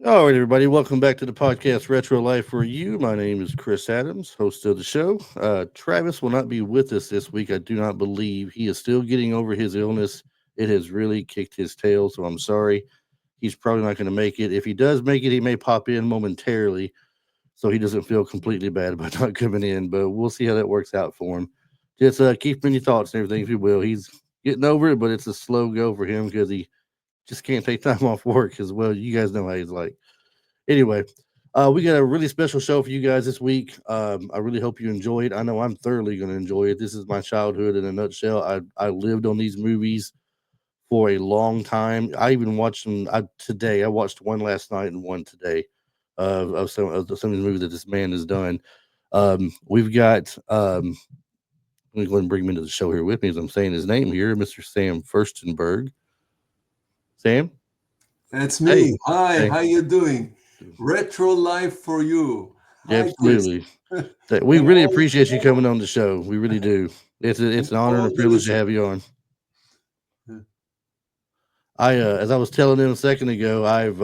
All right, everybody, welcome back to the podcast Retro Life for You. My name is Chris Adams, host of the show. Travis will not be with us this week. I do not believe he is still getting over his illness. It has really kicked his tail, so I'm sorry. He's probably not going to make it. If he does make it, he may pop in momentarily so he doesn't feel completely bad about not coming in, but we'll see how that works out for him. Just keep him in your thoughts and everything if you will. He's getting over it, but it's a slow go for him because he just can't take time off work as well. You guys know how he's like. Anyway, we got a really special show for you guys this week. I really hope you enjoy it. I know I'm thoroughly going to enjoy it. This is my childhood in a nutshell. I lived on these movies for a long time. I even watched them today. I watched one last night and one today of some of the movies that this man has done. We've got. Let me go ahead and bring him into the show here with me as I'm saying his name here, Mr. Sam Firstenberg. Sam? That's Hey. me. Hi, Hey. how you doing? Retro life for you. Hi, Chris. Absolutely. We and really all, appreciate you coming on the show. We really do. It's and an honor and all a the privilege to listeners. have you on. As I was telling him a second ago, I've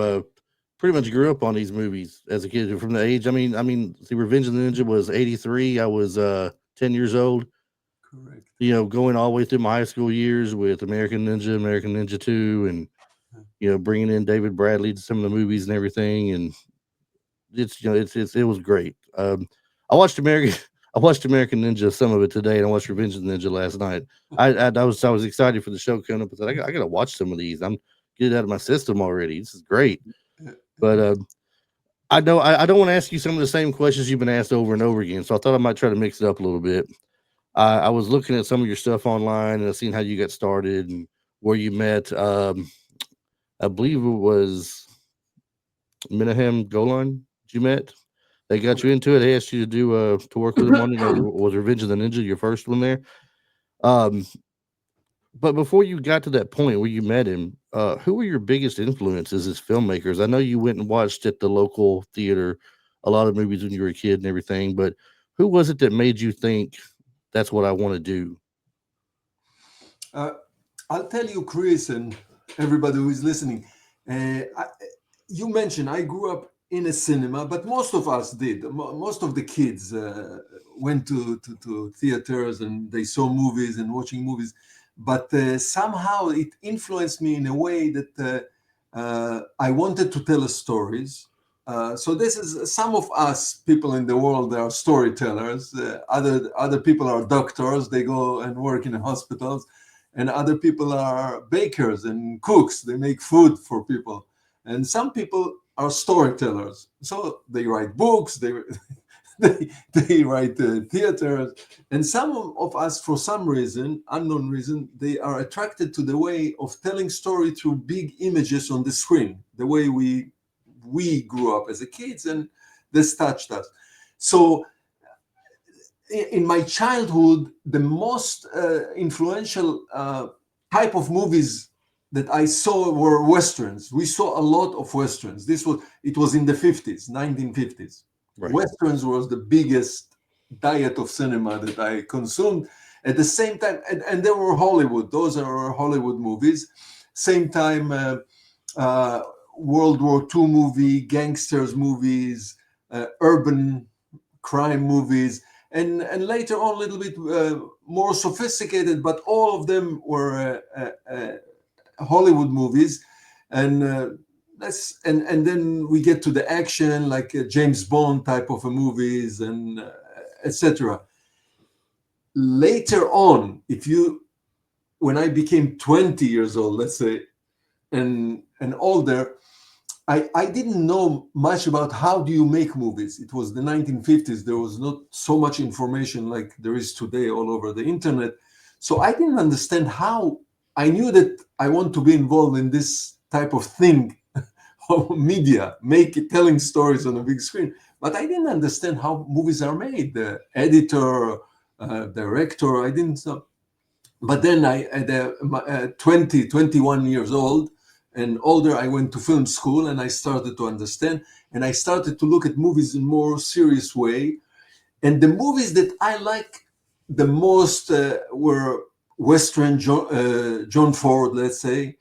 pretty much grew up on these movies as a kid from the age. See, Revenge of the Ninja was '83. I was 10 years old. Correct. Going all the way through my high school years with American Ninja, American Ninja Two, and bringing in David Bradley to some of the movies and everything. And it was great. I watched American I watched American Ninja some of it today, and I watched Revenge of the Ninja last night. I was excited for the show coming up. I said I got to watch some of these. I'm get it out of my system already. This is great. But I don't want to ask you some of the same questions you've been asked over and over again. So I thought I might try to mix it up a little bit. I was looking at some of your stuff online and I seen how you got started and where you met. I believe it was Minahem Golan that you met. They got you Correct. into it. They asked you to do to work with them on it. Was Revenge of the Ninja your first one there? Um, but before you got to that point where you met him, who were your biggest influences as filmmakers? I know you went and watched at the local theater a lot of movies when you were a kid and everything, but who was it that made you think that's what I want to do? Uh, I'll tell you, Chris, and everybody who is listening. I, you mentioned I grew up in a cinema, but most of us did. Most of the kids went to theaters and they saw movies and watching movies. But somehow it influenced me in a way that I wanted to tell stories. So this is some of us people in the world. They are storytellers. Other people are doctors. They go and work in hospitals, and other people are bakers and cooks. They make food for people, and some people are storytellers. So they write books. They write theaters, and some of us, for some reason, unknown reason, they are attracted to the way of telling story through big images on the screen, the way we grew up as a kids, and this touched us. So in my childhood, the most influential type of movies that I saw were westerns. We saw a lot of westerns. It was in the 50s, 1950s. Right. Westerns was the biggest diet of cinema that I consumed. At the same time, and there were Hollywood. Those are Hollywood movies. Same time, uh, World War II movie, gangsters movies, urban crime movies, and later on a little bit more sophisticated, but all of them were Hollywood movies, and and then we get to the action like James Bond type of movies and etc. Later on, when I became 20 years old, let's say, and older, I didn't know much about how do you make movies. It was the 1950s. There was not so much information like there is today all over the internet. So I didn't understand how. I knew that I want to be involved in this type of thing, of media, telling stories on a big screen. But I didn't understand how movies are made. The editor, director, I didn't know. But then at 20, 21 years old and older, I went to film school and I started to understand, and I started to look at movies in more serious way. And the movies that I like the most were Western, John Ford, let's say,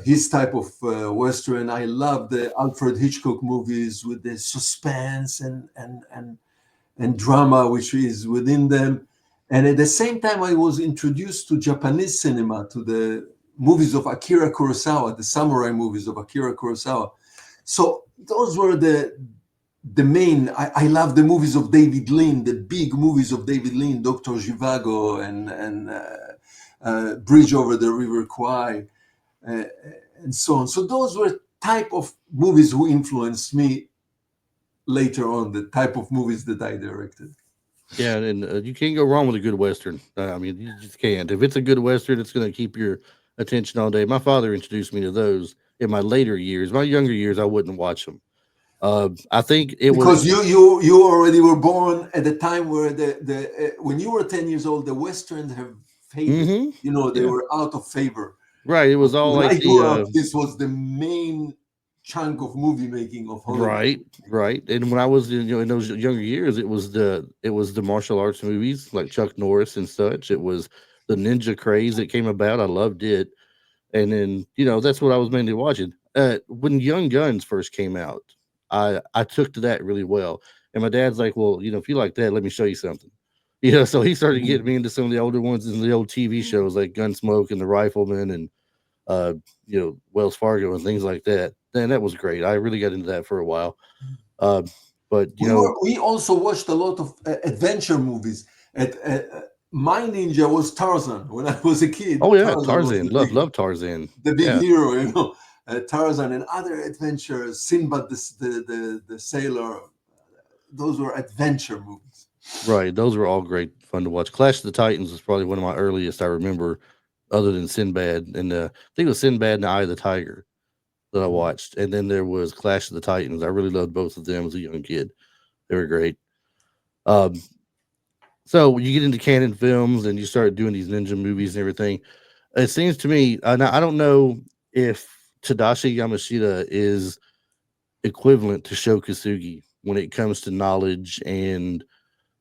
his type of Western. I love the Alfred Hitchcock movies with the suspense and drama which is within them. And at the same time, I was introduced to Japanese cinema, to the movies of Akira Kurosawa, the samurai movies of Akira Kurosawa. So those were the main. I love the movies of David Lean, the big movies of David Lean, Dr. Zhivago and Bridge over the River Kwai, uh, and so on. So those were type of movies who influenced me later on, the type of movies that I directed. Yeah, and you can't go wrong with a good western. I mean, you just can't. If it's a good western, it's going to keep your attention all day. My father introduced me to those in my later years. My younger years, I wouldn't watch them. I think it was. Because you already were born at the time where the when you were 10 years old, the westerns have faded. Hmm. You know, they Yeah, were out of favor. right. It was all When I like grew the up, this was the main chunk of movie making of Hollywood. right, right. And when I was in those younger years, it was the martial arts movies like Chuck Norris and such. It was the ninja craze that came about. I loved it, and then that's what I was mainly watching. When Young Guns first came out, I took to that really well, and my dad's like, "Well, if you like that, let me show you something." So he started getting me into some of the older ones and the old TV shows like Gunsmoke and The Rifleman and uh, Wells Fargo and things like that. Then that was great. I really got into that for a while. Uh, but We also watched a lot of adventure movies. My ninja was Tarzan when I was a kid. oh yeah, Tarzan was Tarzan, love Tarzan. the big Yeah, hero, Tarzan and other adventures. Sinbad the sailor. Those were adventure movies. right. Those were all great fun to watch. Clash of the Titans was probably one of my earliest I remember, other than Sinbad. And I think it was Sinbad and the Eye of the Tiger that I watched. And then there was Clash of the Titans. I really loved both of them as a young kid. They were great. Um, so you get into canon films and you start doing these ninja movies and everything. It seems to me, now I don't know if Tadashi Yamashita is equivalent to Sho Kosugi when it comes to knowledge and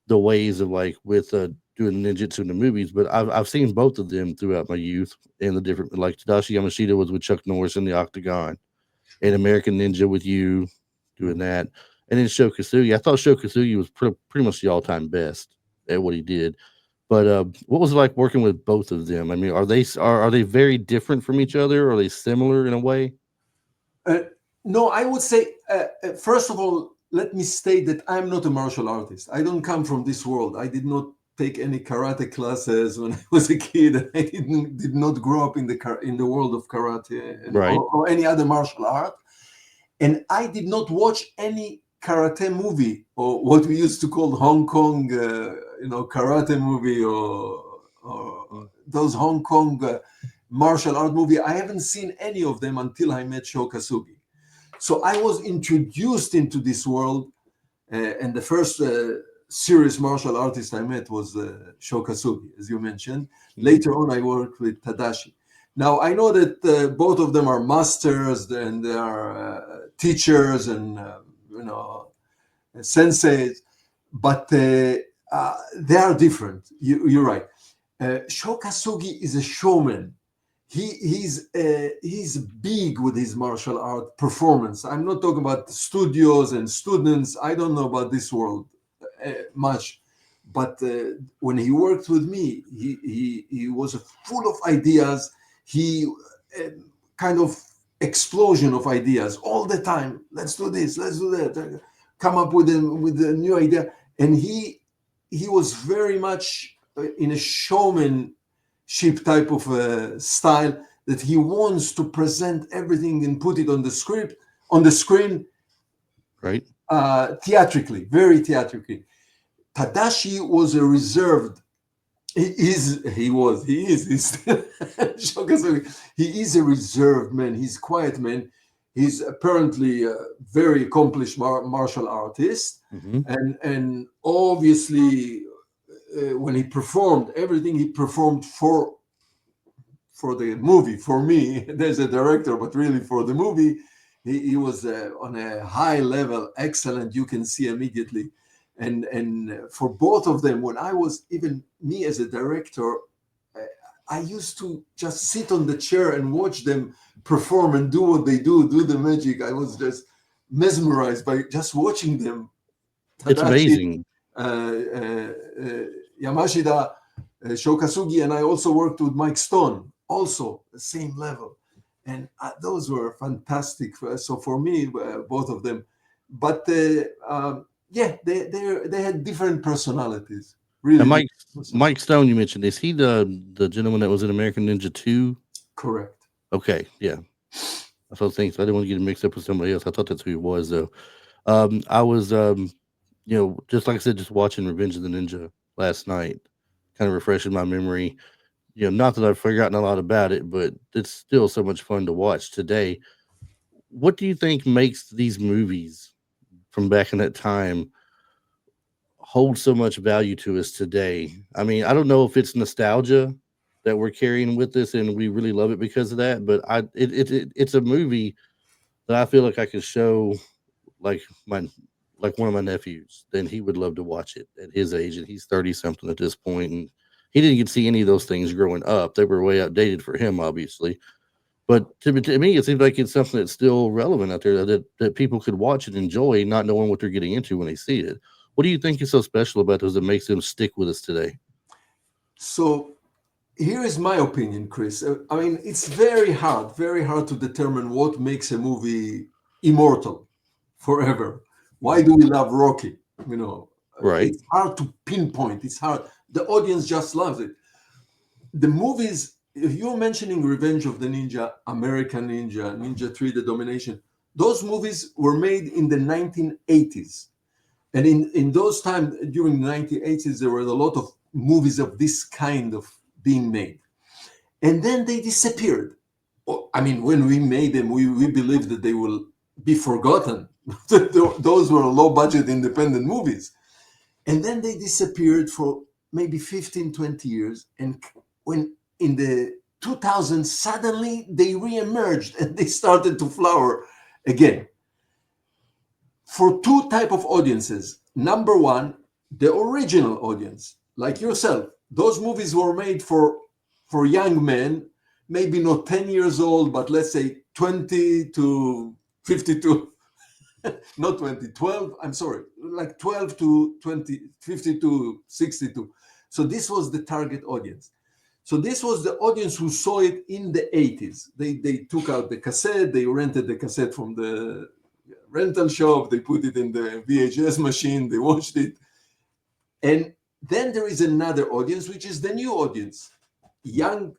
the ways of like with doing ninjutsu in the movies, but I've seen both of them throughout my youth and the different like Tadashi Yamashita was with Chuck Norris in the Octagon and American Ninja with you doing that, and then Sho Kosugi. I thought Sho Kosugi was pretty much the all time best at what he did. But what was it like working with both of them? I mean, are they very different from each other? Are they similar in a way? Uh, no, I would say, first of all, let me state that I'm not a martial artist. I don't come from this world. I did not take any karate classes when I was a kid. I did not grow up in the world of karate Right, or any other martial art. And I did not watch any karate movie or what we used to call Hong Kong, karate movie or mm, those Hong Kong martial art movie. I haven't seen any of them until I met Sho Kosugi. So I was introduced into this world, and the first serious martial artist I met was Sho Kosugi, as you mentioned. mhm. Later on, I worked with Tadashi. Now I know that both of them are masters and they are teachers and senseis, but they are different. You're right. Sho Kosugi is a showman. He's big with his martial art performance. I'm not talking about studios and students. I don't know about this world much, but when he worked with me, he was full of ideas. He kind of explosion of ideas all the time. Let's do this. Let's do that. Come up with a new idea, and he was very much in a showmanship type of style that he wants to present everything and put it on the screen Right, theatrically, very theatrically. Tadashi was a reserved. He's still Shokazuki. He is a reserved man. He's a quiet man. He's apparently a very accomplished martial artist, hmm and obviously, when he performed everything he performed for the movie, for me, there's a director, but really for the movie, he was on a high level, excellent. You can see immediately, and for both of them, when I was even me as a director, I used to just sit on the chair and watch them perform and do what they do the magic. I was just mesmerized by just watching them. It's Tadashi, amazing. Yamashita, Sho Kosugi, and I also worked with Mike Stone, also the same level. And those were fantastic. So for me, both of them. But yeah, they had different personalities. And Really Mike different personalities. Mike Stone, you mentioned, is he the gentleman that was in American Ninja 2? Correct. Okay, yeah. That's what I was thinking. So I didn't want to get him mixed up with somebody else. I thought that's who he was though. I was just like I said, just watching Revenge of the Ninja last night, kind of refreshing my memory. Not that I've forgotten a lot about it, but it's still so much fun to watch today. What do you think makes these movies from back in that time hold so much value to us today? I mean, I don't know if it's nostalgia that we're carrying with us and we really love it because of that, but it's a movie that I feel like I could show like my like one of my nephews, then he would love to watch it at his age, and he's 30 something at this point, and he didn't get to see any of those things growing up. They were way outdated for him, obviously. But to me, it seems like it's something that's still relevant out there that people could watch and enjoy, not knowing what they're getting into when they see it. What do you think is so special about those that makes them stick with us today? So here is my opinion, Chris. I mean, it's very hard to determine what makes a movie immortal forever. Why do we love Rocky? Right. It's hard to pinpoint. It's hard. The audience just loves it. The movies, if you're mentioning Revenge of the Ninja, American Ninja, Ninja 3, The Domination, those movies were made in the 1980s. And in those times, during the 1980s, there were a lot of movies of this kind of being made. And then they disappeared. I mean, when we made them, we believed that they will be forgotten. Those were low budget independent movies. And then they disappeared for maybe 15, 20 years. And when in the 2000s, suddenly they reemerged and they started to flower again. For two type of audiences. Number one, the original audience, like yourself. Those movies were made for young men, maybe not 10 years old, but let's say 20 to 52, not 20, 12, I'm sorry, like 12 to 20, 50 to 62. So this was the target audience. So this was the audience who saw it in the 80s. They took out the cassette, they rented the cassette from the rental shop, they put it in the VHS machine, they watched it. And then there is another audience, which is the new audience, young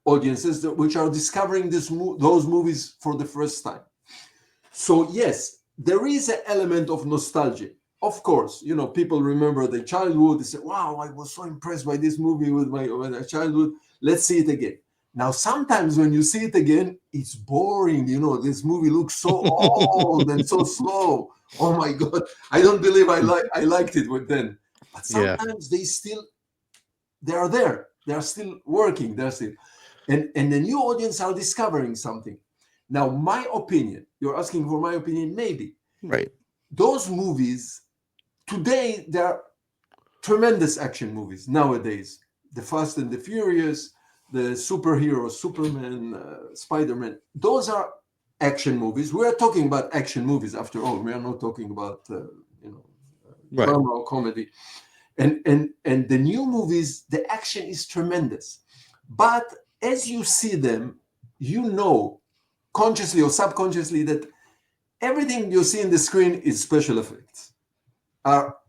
audiences which are discovering those movies for the first time. So yes, there is an element of nostalgia. Of course, people remember their childhood. They say, "Wow, I was so impressed by this movie with my childhood. Let's see it again." Now, sometimes when you see it again, it's boring. This movie looks so old and so slow. Oh my God, I don't believe I liked it with then. But Yeah. sometimes they are there. They are still working. They're still, and the new audience are discovering something. Now, my opinion, you're asking for my opinion, maybe. Right. Those movies, today, they're tremendous action movies nowadays. The Fast and the Furious, the superheroes, Superman, Spider-Man, those are action movies. We are talking about action movies after all. We are not talking about, Right. drama or comedy. And the new movies, the action is tremendous. But as you see them, consciously or subconsciously, that everything you see in the screen is special effects.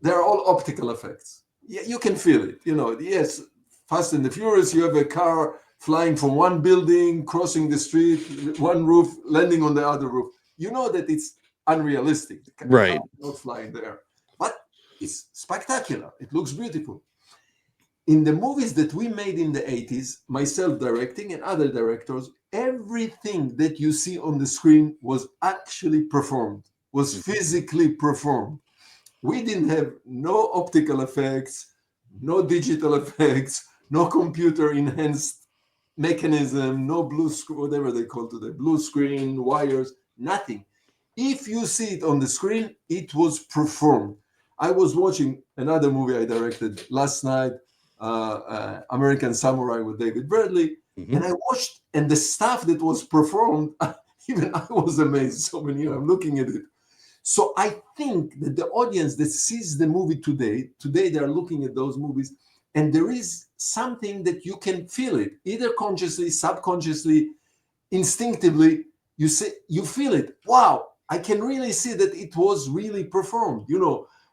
They're all optical effects. You can feel it. Yes, Fast and the Furious, you have a car flying from one building, crossing the street, one roof, landing on the other roof. You know that it's unrealistic. The car Right. is not flying there. But it's spectacular. It looks beautiful. In the movies that we made in the 80s, myself directing and other directors, everything that you see on the screen was actually performed, was physically performed. We didn't have no optical effects, no digital effects, no computer enhanced mechanism, no blue screen, whatever they call today, blue screen, wires, nothing. If you see it on the screen, it was performed. I was watching another movie I directed last night. American Samurai with David Bradley, Hmm. and I watched, and the stuff that was performed, even I was amazed. So many years I'm looking at it. So I think that the audience that sees the movie today they are looking at those movies, and there is something that you can feel it, either consciously, subconsciously, instinctively. You say you feel it. Wow, I can really see that it was really performed.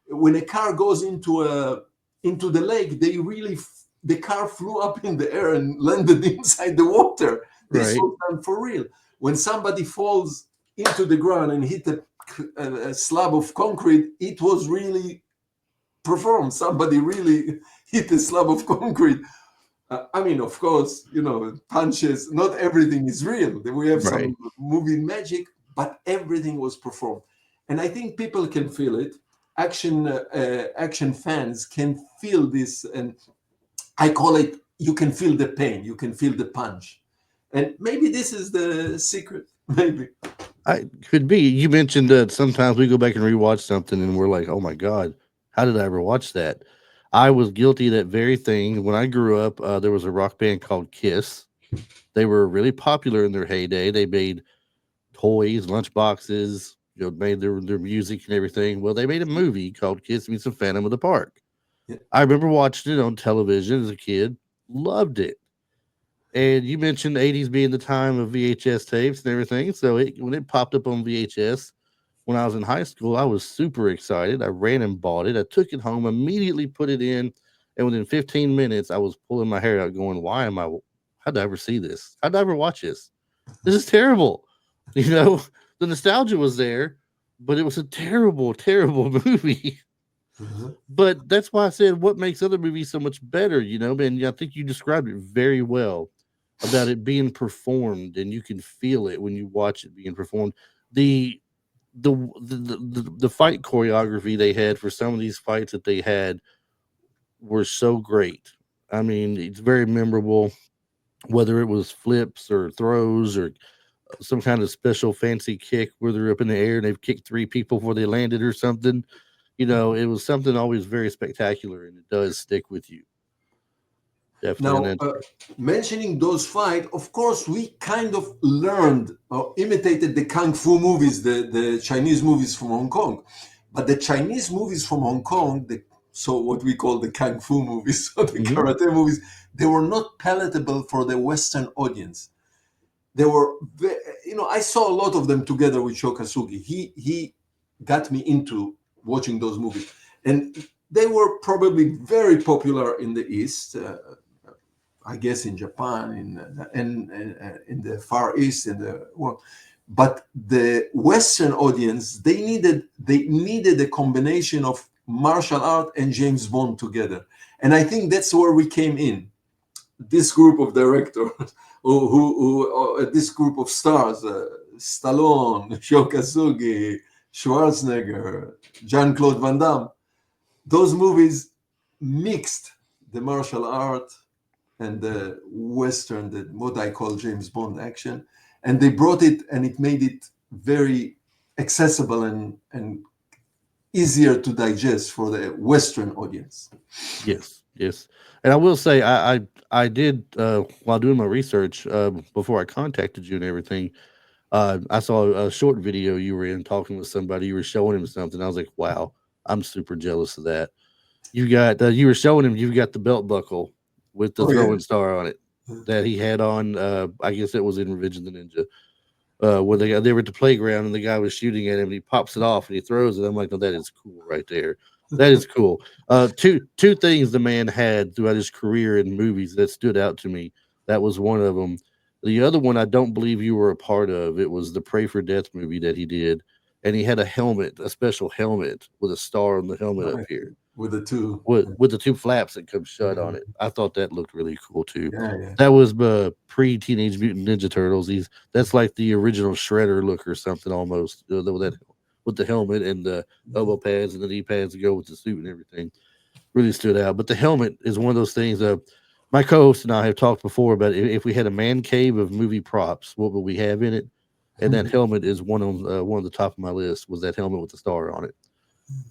When a car goes into the lake, the car flew up in the air and landed inside the water. This Right. was done for real. When somebody falls into the ground and hit a slab of concrete, it was really performed. Somebody really hit a slab of concrete. I mean, of course, punches, not everything is real. We have Right. some movie magic, but everything was performed. And I think people can feel it. Action fans can feel this. And I call it, you can feel the pain, you can feel the punch. And maybe this is the secret. Maybe. I could be. You mentioned that sometimes we go back and rewatch something and we're like, "Oh my god, how did I ever watch that?" I was guilty of that very thing. When I grew up, there was a rock band called Kiss. They were really popular in their heyday. They made toys, lunchboxes, made their music and everything. Well, they made a movie called Kiss Meets the Phantom of the Park. Yeah. I remember watching it on television as a kid, loved it. And you mentioned the 80s being the time of VHS tapes and everything. So when it popped up on VHS when I was in high school, I was super excited. I ran and bought it. I took it home, immediately put it in, and within 15 minutes, I was pulling my hair out, going, "Why am I? How did I ever see this? How did I ever watch this? This is terrible." You know, the nostalgia was there, but it was a terrible, terrible movie. Mhm. But that's why I said what makes other movies so much better, man. I think you described it very well about it being performed, and you can feel it when you watch it being performed. The the fight choreography they had for some of these fights that they had were so great. I mean, it's very memorable, whether it was flips or throws or some kind of special fancy kick where they're up in the air and they've kicked three people before they landed or something. It was something always very spectacular, and it does stick with you. Definitely on Now, that. mentioning those fights, of course, we kind of learned or imitated the kung fu movies, the Chinese movies from Hong Kong. But the Chinese movies from Hong Kong, so what we call the kung fu movies or the Hmm. karate movies, they were not palatable for the Western audience. They were, I saw a lot of them together with Sho Kosugi. He got me into watching those movies, and they were probably very popular in the East. I guess in Japan, in the Far East, in the world. But the Western audience, they needed a combination of martial art and James Bond together, and I think that's where we came in. This group of directors, this group of stars, Stallone, Shokasugi, Schwarzenegger, Jean Claude Van Damme. Those movies mixed the martial art and the Western, what I call James Bond action, and they brought it and it made it very accessible and easier to digest for the Western audience. Yes, yes. And I will say, I did while doing my research before I contacted you and everything. I saw a short video you were in talking with somebody. You were showing him something. I was like, wow, I'm super jealous of that. You were showing him you've got the belt buckle with the Oh yeah. throwing star on it that he had on. I guess it was in Revenge of the Ninja. Where they were at the playground and the guy was shooting at him and he pops it off and he throws it. I'm like, no, that is cool right there. That is cool. Two things the man had throughout his career in movies that stood out to me. That was one of them. The other one I don't believe you were a part of. It was the Pray for Death movie that he did, and he had a helmet, a special helmet with a star on the helmet up Right. here With the two. with the two flaps that come shut on Mhm. it. I thought that looked really cool too. Yeah, yeah. That was pre Teenage Mutant Ninja Turtles. That's like the original Shredder look or something almost. With the helmet and the elbow pads and the knee pads to go with the suit and everything. Really stood out. But the helmet is one of those things. My co-host and I have talked before about if we had a man cave of movie props, what would we have in it? And that helmet is one of the top of my list. Was that helmet with the star on it?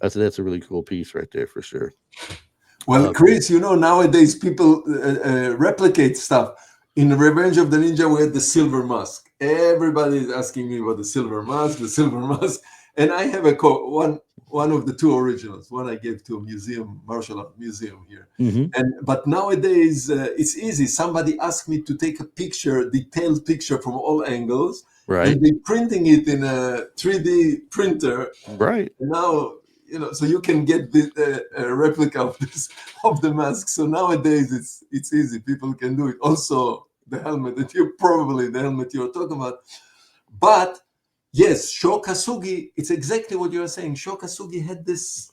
I said that's a really cool piece right there for sure. Well, Chris, nowadays people replicate stuff. In Revenge of the Ninja, we had the silver mask. Everybody is asking me about the silver mask, the silver mask, and I have one of the two originals. One I gave to a museum, martial art museum here. Mm-hmm. But nowadays it's easy. Somebody asked me to take a picture, detailed picture from all angles, Right. and they're printing it in a 3D printer. Right. Now, so you can get a replica of this of the mask. So nowadays it's easy. People can do it. Also, the helmet the helmet you're talking about. But yes, Sho Kosugi, it's exactly what you're saying. Sho Kosugi had this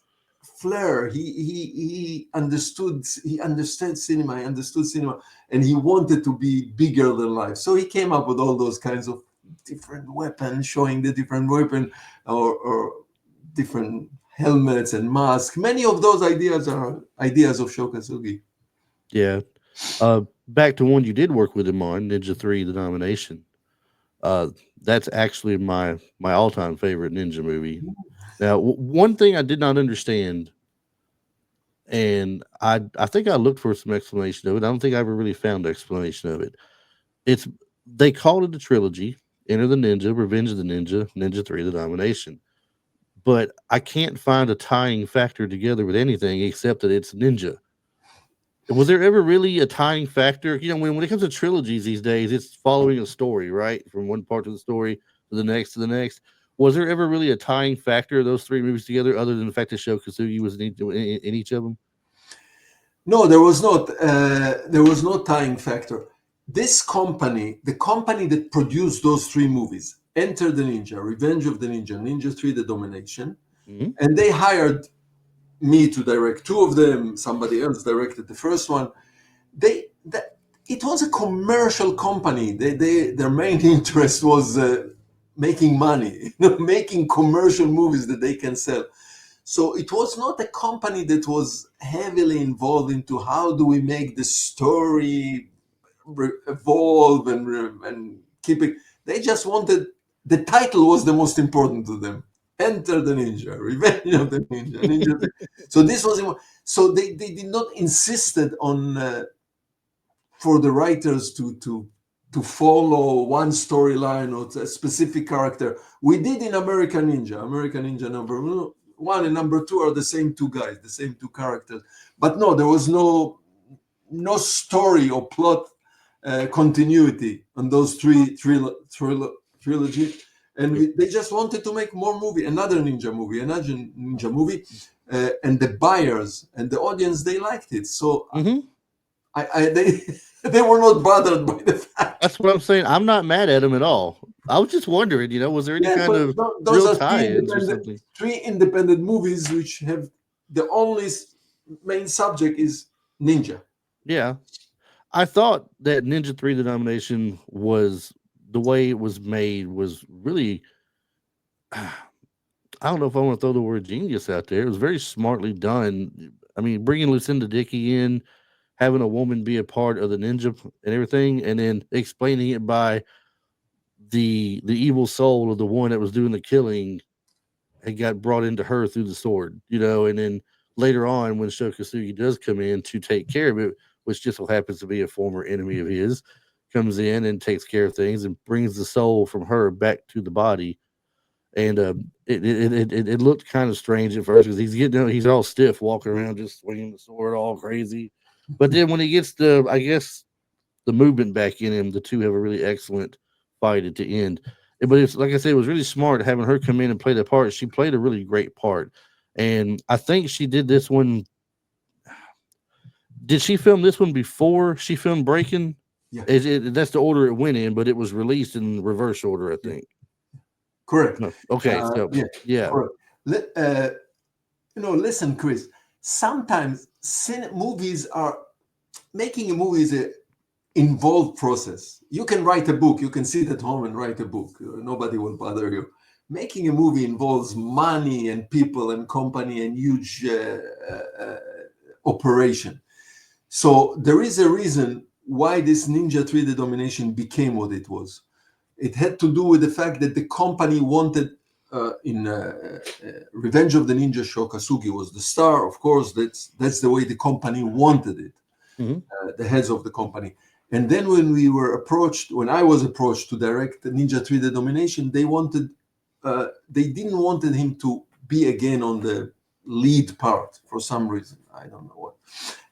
flair. He understood cinema, he understood cinema, and he wanted to be bigger than life. So he came up with all those kinds of different weapons, showing the different weapon or different helmets and masks. Many of those ideas are ideas of Sho Kosugi. Yeah. Back to one you did work with him on, Ninja 3: The Domination. Uh, that's actually my all time favorite ninja movie. Now, one thing I did not understand, and I think I looked for some explanation of it. I don't think I ever really found an explanation of it. It's They called it a trilogy: Enter the Ninja, Revenge of the Ninja, Ninja 3: The Domination. But I can't find a tying factor together with anything except that it's ninja. Was there ever really a tying factor? When it comes to trilogies these days, it's following a story, right? From one part of the story to the next to the next. Was there ever really a tying factor of those three movies together, other than the fact that Sho Kosugi was in each of them? No, there was not. There was no tying factor. This company, the company that produced those three movies, Enter the Ninja, Revenge of the Ninja, Ninja 3: The Domination, Mm-hmm. and they hired me to direct two of them. Somebody else directed the first one. It was a commercial company. Their main interest was making money, making commercial movies that they can sell. So it was not a company that was heavily involved into how do we make the story evolve and keep it. They just wanted, the title was the most important to them. Enter the Ninja, Revenge of the Ninja, Ninja. So this was so they did not insisted on for the writers to follow one storyline or a specific character. We did in American Ninja. American Ninja #1 and #2 are the same two guys, the same two characters. But no, there was no story or plot continuity on those trilogy. And they just wanted to make more movie, another ninja movie, and the buyers and the audience, they liked it. So Mm-hmm. they they were not bothered by the fact. That's what I'm saying. I'm not mad at him at all. I was just wondering, was there any Yeah, kind but of those real are tie-ins or something? three independent movies which have the only main subject is ninja. Yeah. I thought that Ninja 3: The Domination was the way it was made was really I don't know if I want to throw the word genius out there. It was very smartly done. I mean, bringing Lucinda Dickey in, having a woman be a part of the ninja and everything, and then explaining it by the evil soul of the one that was doing the killing had got brought into her through the sword, and then later on when Sho Kosugi does come in to take care of it, which just so happens to be a former enemy of his, comes in and takes care of things and brings the soul from her back to the body. And it looked kind of strange at first because he's all stiff walking around just swinging the sword all crazy. But then when he gets I guess the movement back in him, the two have a really excellent fight at the end. But it's like I said, it was really smart having her come in and play the part. She played a really great part, and I think she did this one. Did she film this one before she filmed Breaking? Yeah, That's the order it went in, but it was released in reverse order, I yeah, think. correct. No. Okay, so Yeah, yeah. correct. Listen, Chris. Sometimes movies are making a movie is a involved process. You can write a book. You can sit at home and write a book. Nobody will bother you. Making a movie involves money and people and company and huge operation. So there is a reason why this Ninja 3 The Domination became what it was. It had to do with the fact that the company wanted Revenge of the Ninja, Sho Kosugi was the star. Of course, that's the way the company wanted it, Hmm. the heads of the company. And then when I was approached to direct Ninja 3 The Domination, they didn't wanted him to be again on the lead part for some reason. I don't know what.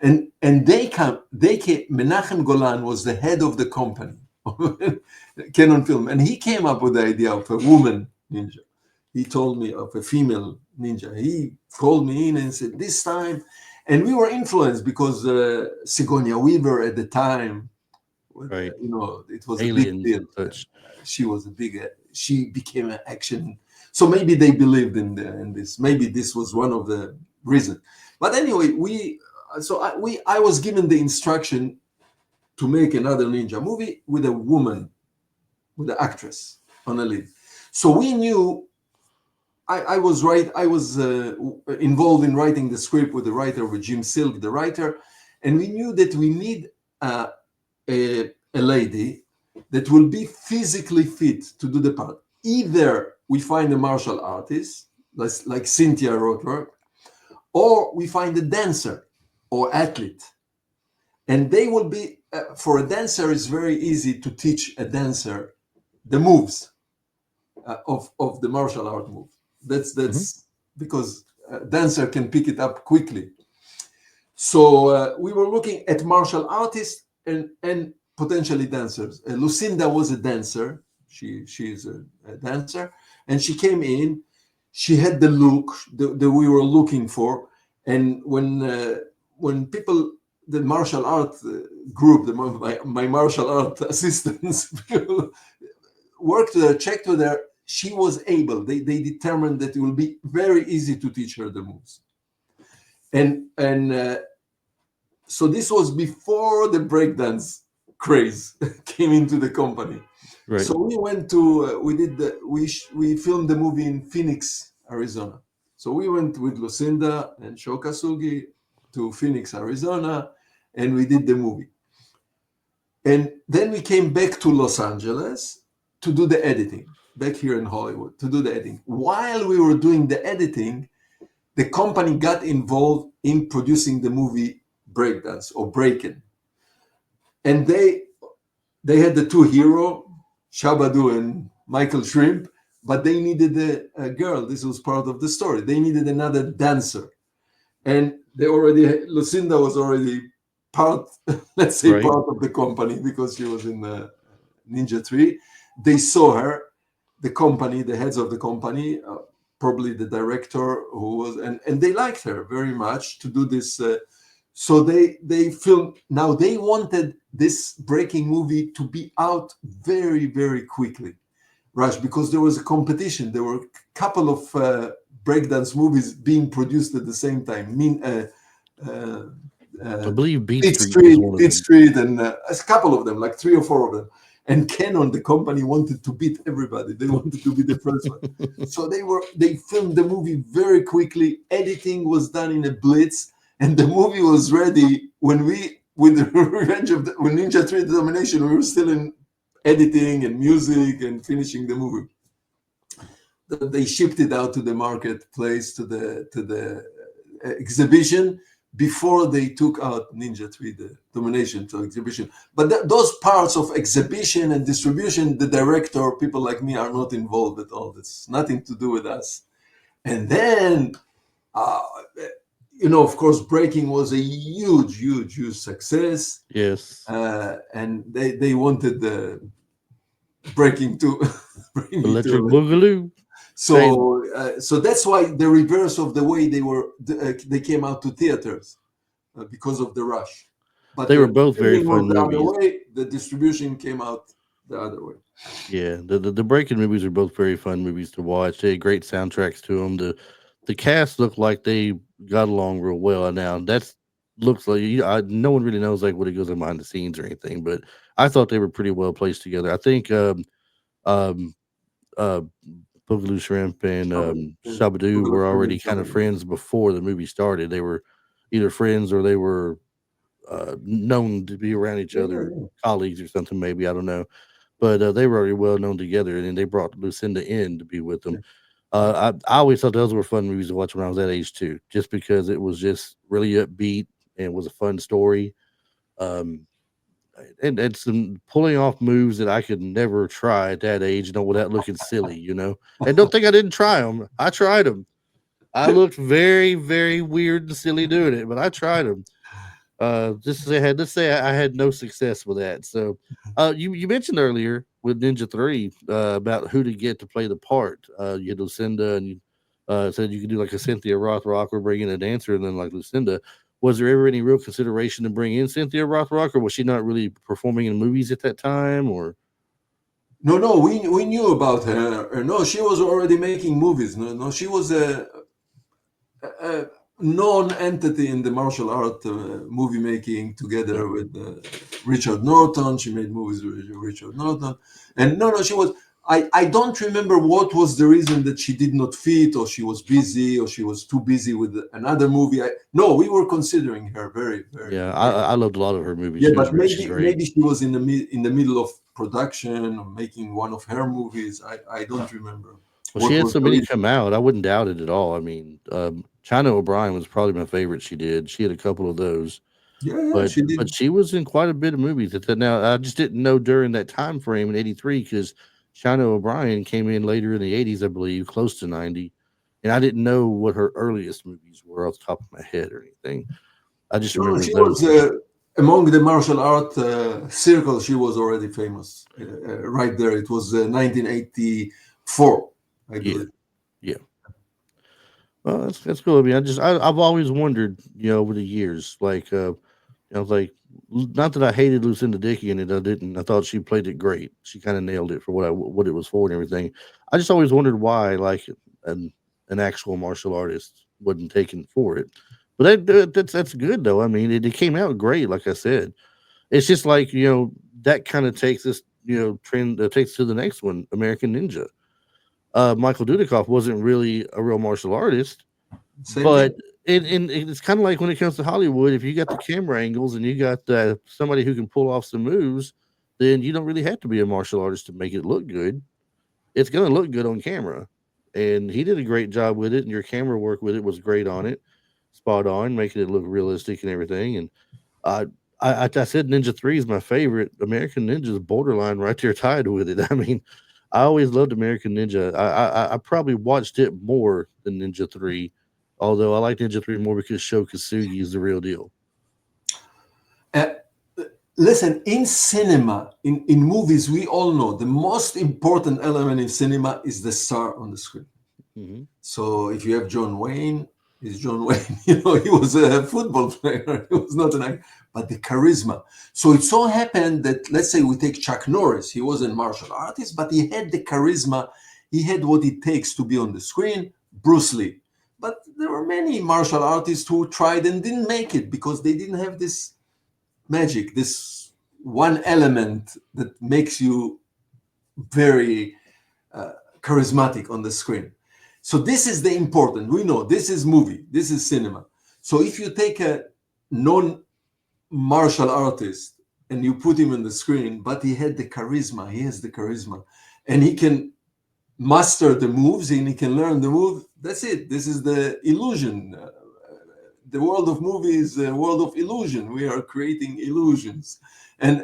And they came, Menachem Golan was the head of the company, Canon Film, and he came up with the idea of a woman ninja. He told me of a female ninja. He called me in and said, this time, and we were influenced because Sigourney Weaver at the time, Right. it was a big Aliens deal. and such. She became an action. So maybe they believed in this. Maybe this was one of the reasons. But anyway, I was given the instruction to make another ninja movie with a woman, with an actress on a lead. So we knew. I was involved in writing the script with Jim Silk, the writer, and we knew that we need a lady that will be physically fit to do the part. Either we find a martial artist, like Cynthia Rothberg, or we find a dancer or athlete. And they will be, for a dancer, it's very easy to teach a dancer the moves of the martial art move. That's because a dancer can pick it up quickly. So we were looking at martial artists and potentially dancers. Lucinda was a dancer. She's a dancer, and she came in. She had the look that we were looking for. And when people, the martial art group, my martial art assistants, worked with her, checked with her, she was able. They determined that it will be very easy to teach her the moves. And so this was before the breakdance craze came into the company. Right. So we went to we filmed the movie in Phoenix, Arizona. So we went with Lucinda and Sho Kosugi to Phoenix, Arizona, and we did the movie. And then we came back to Los Angeles to do the editing, back here in Hollywood, to do the editing. While we were doing the editing, the company got involved in producing the movie Breakdance or Breakin'. And they had the two heroes, Shabadu and Michael Shrimp, but they needed a girl. This was part of the story. They needed another dancer. And Lucinda was already part, let's say, Right. part of the company because she was in Ninja 3. They saw her, the company, the heads of the company, probably the director who was, and they liked her very much to do this. So they filmed. Now they wanted this breaking movie to be out very, very quickly, Rush, because there was a competition. There were a couple of breakdance movies being produced at the same time. I believe Beat Beat Street was one of them. Street, and a couple of them, like 3 or 4 of them. And Canon, the company, wanted to beat everybody. They wanted to be the first one. So they filmed the movie very quickly. Editing was done in a blitz, and the movie was ready when with the when Ninja 3 The Domination, we were still in editing and music and finishing the movie. They shipped it out to the marketplace, to the exhibition, before they took out Ninja 3 The Domination to exhibition. But those parts of exhibition and distribution, the director, people like me, are not involved at all. It's nothing to do with us. And then, of course, Breaking was a huge success. Yes. And they wanted the Breaking to bring it Electric to. Boogaloo. So that's why the reverse of the way they came out to theaters, because of the rush. But They the were both very filming was fun the other movies. way. The distribution came out the other way. Yeah, the Breaking movies are both very fun movies to watch. They had great soundtracks to them. The cast looked like they got along real well. And now that's looks like no one really knows like what it goes on behind the scenes or anything, but I thought they were pretty well placed together. I think um uh Boogaloo Shrimp and Shabadoo were already kind of friends before the movie started. They were either friends or they were known to be around each other, Yeah. colleagues or something. Maybe I don't know, but they were already well known together, and then they brought Lucinda in to be with them. I always thought those were fun movies to watch when I was that age too, just because it was just really upbeat and was a fun story. Um, and some pulling off moves that I could never try at that age, without looking silly, And don't think I didn't try them. I tried them. I looked very, very weird and silly doing it, but I tried them. Just to say, let's say I had no success with that. So, you mentioned earlier with Ninja Three about who to get to play the part. You had Lucinda, and you said you could do like a Cynthia Rothrock or bring in a dancer, and then like Lucinda. Was there ever any real consideration to bring in Cynthia Rothrock, or was she not really performing in movies at that time? Or No, we knew about her. No, she was already making movies. No, she was a known entity in the martial art movie making yeah, together with Richard Norton. She made movies with Richard Norton. And no, she was. I don't remember what was the reason that she did not fit, or she was busy, or she was too busy with another movie. No, we were considering her very, very, yeah, very. I loved a lot of her movies. Yeah, She was but great. She's maybe great. maybe she was in in the middle of production or making one of her movies. I don't remember Well, she what had was so the many reason. come out. I wouldn't doubt it at all. I mean, China O'Brien was probably my favorite. She did. She had a couple of those, Yeah, but she but did. she was in quite a bit of movies. At that now, I just didn't know during that time frame in '83 because China O'Brien came in later in the '80s, I believe, close to '90, and I didn't know what her earliest movies were off the top of my head or anything. I just No, remember she those was ones. among the martial art circle. She was already famous right there. It was 1984, I Yeah, believe. yeah. Well, that's cool. I mean, I've always wondered, over the years, like I was like, not that I hated Lucinda Dickey in it. I didn't. I thought she played it great. She kind of nailed it for what it was for and everything. I just always wondered why, like an an actual martial artist wasn't taken for it. But that's good though. I mean, it came out great. Like I said, it's just like that kind of takes this trend takes to the next one, American Ninja. Michael Dudikoff wasn't really a real martial artist, Same but thing. it's kind of like when it comes to Hollywood, if you got the camera angles and you got somebody who can pull off some moves, then you don't really have to be a martial artist to make it look good. It's going to look good on camera, and he did a great job with it. And your camera work with it was great on it, spot on, making it look realistic and everything. And I, I said Ninja Three is my favorite. American Ninja is borderline right there tied with it. I mean, I always loved American Ninja. I probably watched it more than Ninja Three, although I like Ninja Three more because Sho Kosugi is the real deal. Uh, Listen, in cinema, in movies, we all know the most important element in cinema is the star on the screen. Hmm. So if you have John Wayne, he's John Wayne. You know, he was a football player. He was not an actor, but the charisma. So it so happened that, let's say we take Chuck Norris. He was a martial artist, but he had the charisma. He had what it takes to be on the screen. Bruce Lee. But there were many martial artists who tried and didn't make it because they didn't have this magic, this one element that makes you very charismatic on the screen. So this is the important. We know this is movie, this is cinema. So if you take a non-martial artist and you put him on the screen, but he had the charisma, he has the charisma, and he can master the moves and he can learn the move. That's it. This is the illusion. The world of movies, a world of illusion. We are creating illusions, and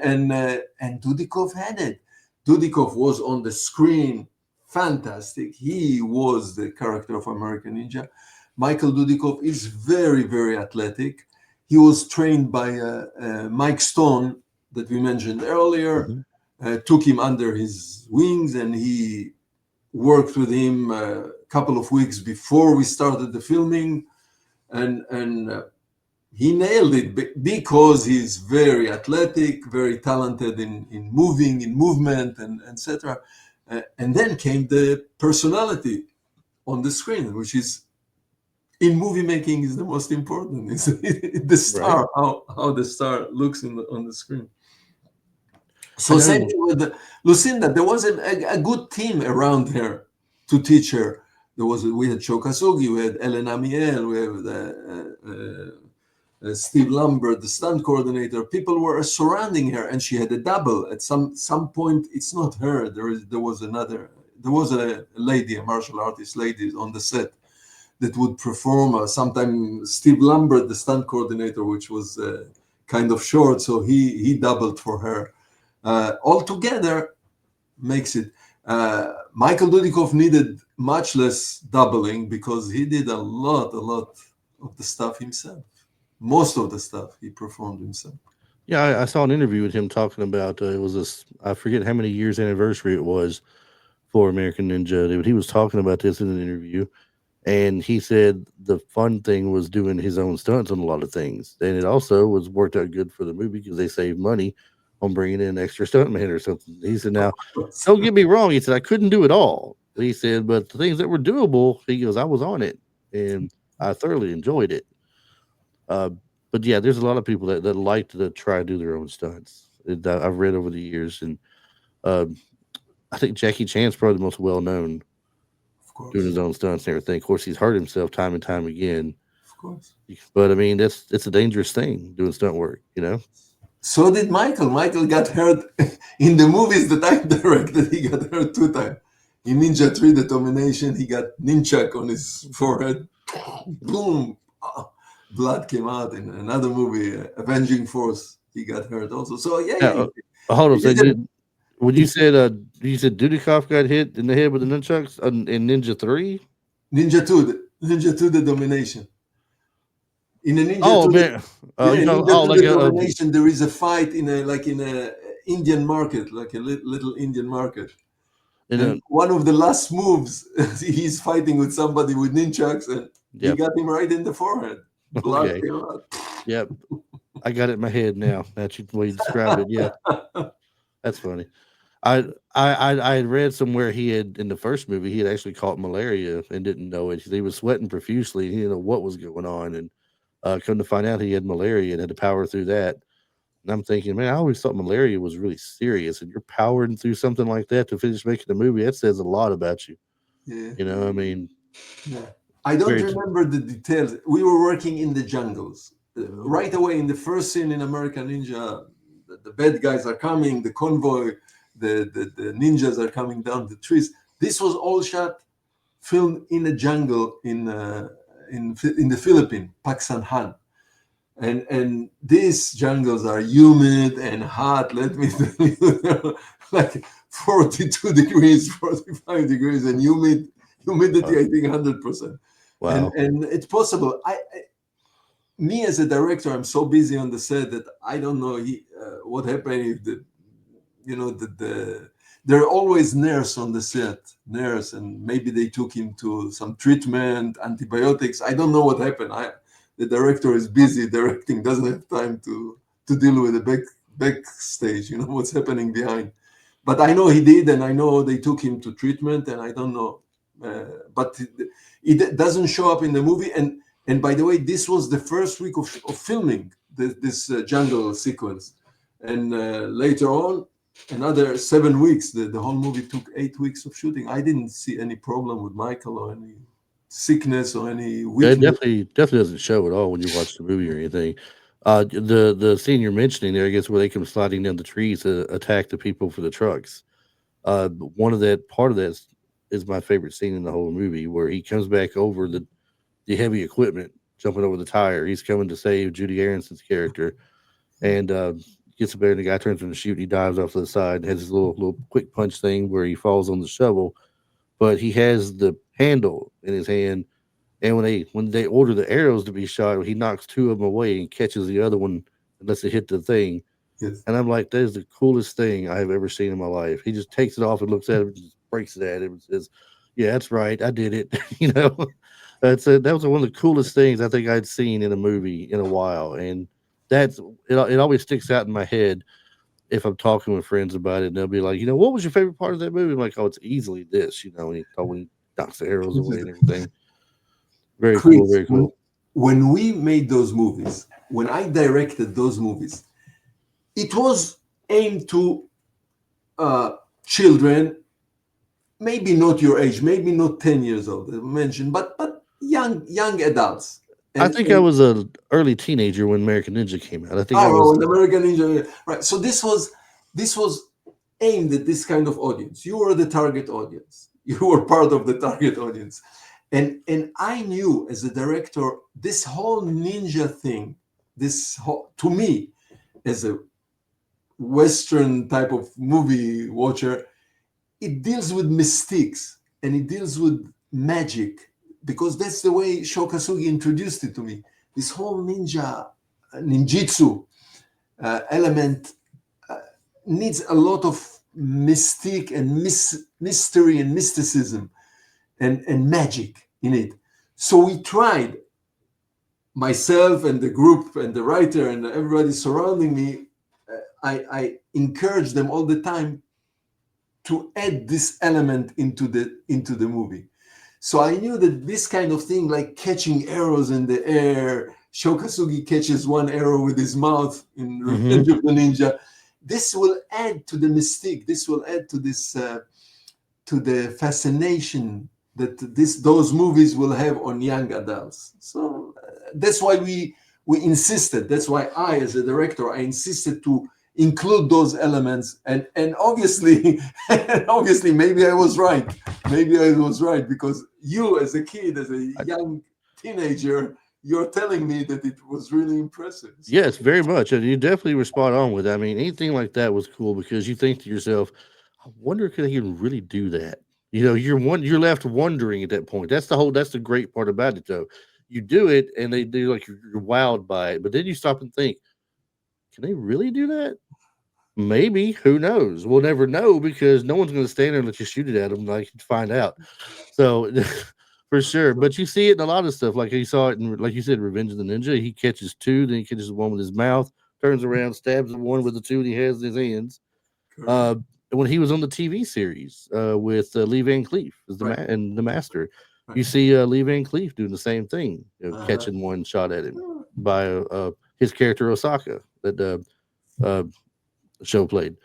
Dudikoff had it. Dudikoff was on the screen, fantastic. He was the character of American Ninja. Michael Dudikoff is very, very athletic. He was trained by Mike Stone that we mentioned earlier. Hmm. Took him under his wings, and he worked with him a couple of weeks before we started the filming, and he nailed it because he's very athletic, very talented in moving, in movement, and etc. And then came the personality on the screen, which is in movie making is the most important. It's the Right. star, how the star looks on the screen. I So same know. thing with Lucinda. There was a good team around her to teach her. We had Sho Kosugi, we had Elena Miel, we have Steve Lambert, the stunt coordinator. People were surrounding her, and she had a double. At some point, it's not her. There was another. there was a lady, a martial artist lady on the set that would perform. Sometimes Steve Lambert, the stunt coordinator, which was kind of short, so he doubled for her. Altogether, makes it. Michael Dudikoff needed much less doubling because he did a lot of the stuff himself. Most of the stuff he performed himself. Yeah, I saw an interview with him talking about it was this. I forget how many years anniversary it was for American Ninja, but he was talking about this in an interview, and he said the fun thing was doing his own stunts on a lot of things, and it also was worked out good for the movie because they saved money on bringing in an extra stuntman or something. He said, "Now, don't get me wrong," he said, "I couldn't do it all." He said, "But the things that were doable," he goes, "I was on it, and I thoroughly enjoyed it." Uh, but yeah, there's a lot of people that like to try to do their own stunts. I've read over the years, and uh, I think Jackie Chan's probably the most well known Of doing his course, own stunts and everything. Of course, he's hurt himself time and time again, of course. but I mean that's it's a dangerous thing doing stunt work, you know. So did Michael. Michael got hurt in the movies that I directed. He got hurt 2 times. In Ninja 3, The Domination, he got nunchuck on his forehead. Boom! Blood came out. In another movie, Avenging Force, he got hurt also. So Yeah, hold on a he did second. When you said Dudikoff got hit in the head with the nunchucks in Ninja 3? Ninja 2, The Domination. In a Ninja Oh 2, man, yeah, you in talking? Ninja Oh, 2, like The Domination, there is a fight in a Indian market, like a little Indian market. in a And one of the last moves, he's fighting with somebody with nunchucks, and he yeah. got him right in the forehead. Blood Okay, came out. yep. I got it in my head now. That's the way you described it. Yeah, that's funny. I had read somewhere he had in the first movie he had actually caught malaria and didn't know it. He was sweating profusely. He didn't know what was going on, and come to find out he had malaria and had to power through that. And I'm thinking, man, I always thought malaria was really serious, and you're powering through something like that to finish making the movie. That says a lot about you. Yeah, You know, I mean, yeah. I don't very remember the details. We were working in the jungles. Right away in the first scene in American Ninja, the bad guys are coming, the convoy, the ninjas are coming down the trees. This was all shot, filmed in a jungle in the Philippines, Paksanhan. And these jungles are humid and hot. Let me tell you, like 42 degrees, 45 degrees, and humidity, uh, I think 100%. And wow. and it's possible. Me as a director, I'm so busy on the set that I don't know what happened if the there are always nurse on the set, nurse, and maybe they took him to some treatment, antibiotics. I don't know what happened. The director is busy directing, doesn't have time to deal with the backstage, what's happening behind. But I know he did, and I know they took him to treatment, and I don't know, but it doesn't show up in the movie. And by the way, this was the first week of filming this jungle sequence, and later on, another 7 weeks. The whole movie took 8 weeks of shooting. I didn't see any problem with Michael or any sickness or any Yeah, it weakness. definitely doesn't show at all when you watch the movie or anything. The scene you're mentioning there, I guess, where they come sliding down the trees to attack the people for the trucks. One of that part of that is my favorite scene in the whole movie, where he comes back over the heavy equipment, jumping over the tire. He's coming to save Judy Aronson's character, and gets up there, and the guy turns him to shoot. He dives off to the side, has his little quick punch thing where he falls on the shovel, but he has the handle in his hand, and when they order the arrows to be shot, he knocks two of them away and catches the other one and lets it hit the thing. Yes. And I'm like, that is the coolest thing I have ever seen in my life. He just takes it off and looks at it and just breaks it at him and says, "Yeah, that's right, I did it." That was one of the coolest things I think I'd seen in a movie in a while, and that's it always sticks out in my head if I'm talking with friends about it, and they'll be like, "What was your favorite part of that movie?" I'm like, "Oh, it's easily this," when he knocks the arrows away and everything. Very cool, Chris, very cool. when we made those movies, when I directed those movies, it was aimed to children, maybe not your age, maybe not 10 years old, I mentioned, but young adults. I And, think I and was a early teenager when American Ninja came out. I think I oh, was an American Ninja, right? So this was aimed at this kind of audience. You were the target audience. You were part of the target audience. And I knew as a director, this whole ninja thing, to me, as a Western type of movie watcher, it deals with mystiques and it deals with magic, because that's the way Sho Kosugi introduced it to me. This whole ninjitsu element needs a lot of mystique and mystery and mysticism and magic in it. So we tried, myself and the group and the writer and everybody surrounding me, I encourage them all the time to add this element into the movie. So I knew that this kind of thing, like catching arrows in the air, Sho Kosugi catches one arrow with his mouth in Revenge of the Ninja. This will add to the mystique. This will add to this to the fascination that those movies will have on young adults. So that's why we insisted. That's why I, as a director, I insisted to include those elements. And obviously, obviously, maybe I was right. Maybe I was right, because you, as a kid, as a young teenager, you're telling me that it was really impressive. So, Yes, very much. And you definitely were spot on with that. I mean, anything like that was cool because you think to yourself, I wonder could I even really do that? You're left wondering at that point. That's the great part about it though. You do it and they do like you're wowed by it, but then you stop and think, can they really do that? Maybe. Who knows? We'll never know because no one's going to stand there and let you shoot it at them. Like, find out. So, for sure. But you see it in a lot of stuff. Like you saw it in, like you said, Revenge of the Ninja. He catches two, then he catches one with his mouth, turns around, stabs the one with the two that he has in his hands. correct. Uh, when he was on the TV series with Lee Van Cleef as Right. and the Master, Right. you see Lee Van Cleef doing the same thing, Uh-huh. catching one shot at him by his character Osaka that uh, show played.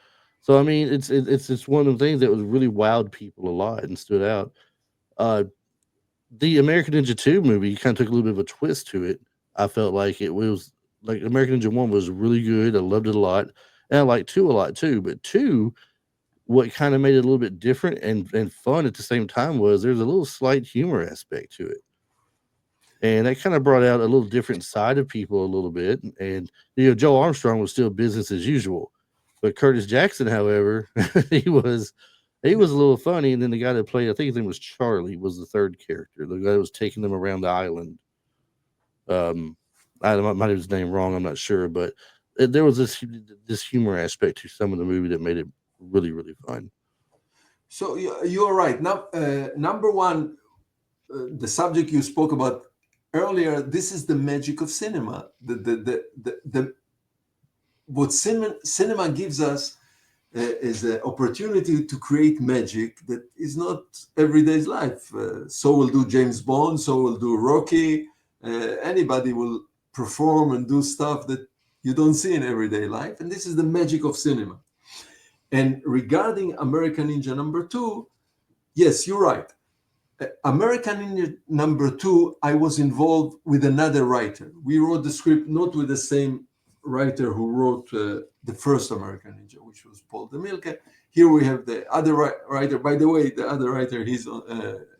So I mean, it's one of the things that was really wowed people a lot and stood out. Uh, the American Ninja 2 movie kind of took a little bit of a twist to it. I felt like it was like American Ninja 1 was really good. I loved it a lot. And I liked 2 a lot too. But 2, what kind of made it a little bit different and fun at the same time was there's a little slight humor aspect to it. And that kind of brought out a little different side of people a little bit. And Joe Armstrong was still business as usual, but Curtis Jackson, however, he was he was a little funny. And then the guy that played, I think his name was Charlie, was the third character, the guy that was taking them around the island. Um, I might have his name wrong, I'm not sure, but there was this humor aspect to some of the movie that made it really really fun. So you're right. Now, number one, the subject you spoke about earlier. This is the magic of cinema. What cinema gives us is an opportunity to create magic that is not everyday's life. So will do James Bond. So will do Rocky. Anybody will perform and do stuff that you don't see in everyday life. And this is the magic of cinema. And regarding American Ninja number 2, yes, you're right. American Ninja number 2, I was involved with another writer. We wrote the script not with the same writer who wrote the first American Ninja, which was Paul DeMilke. Here we have the other writer. By the way, the other writer, he's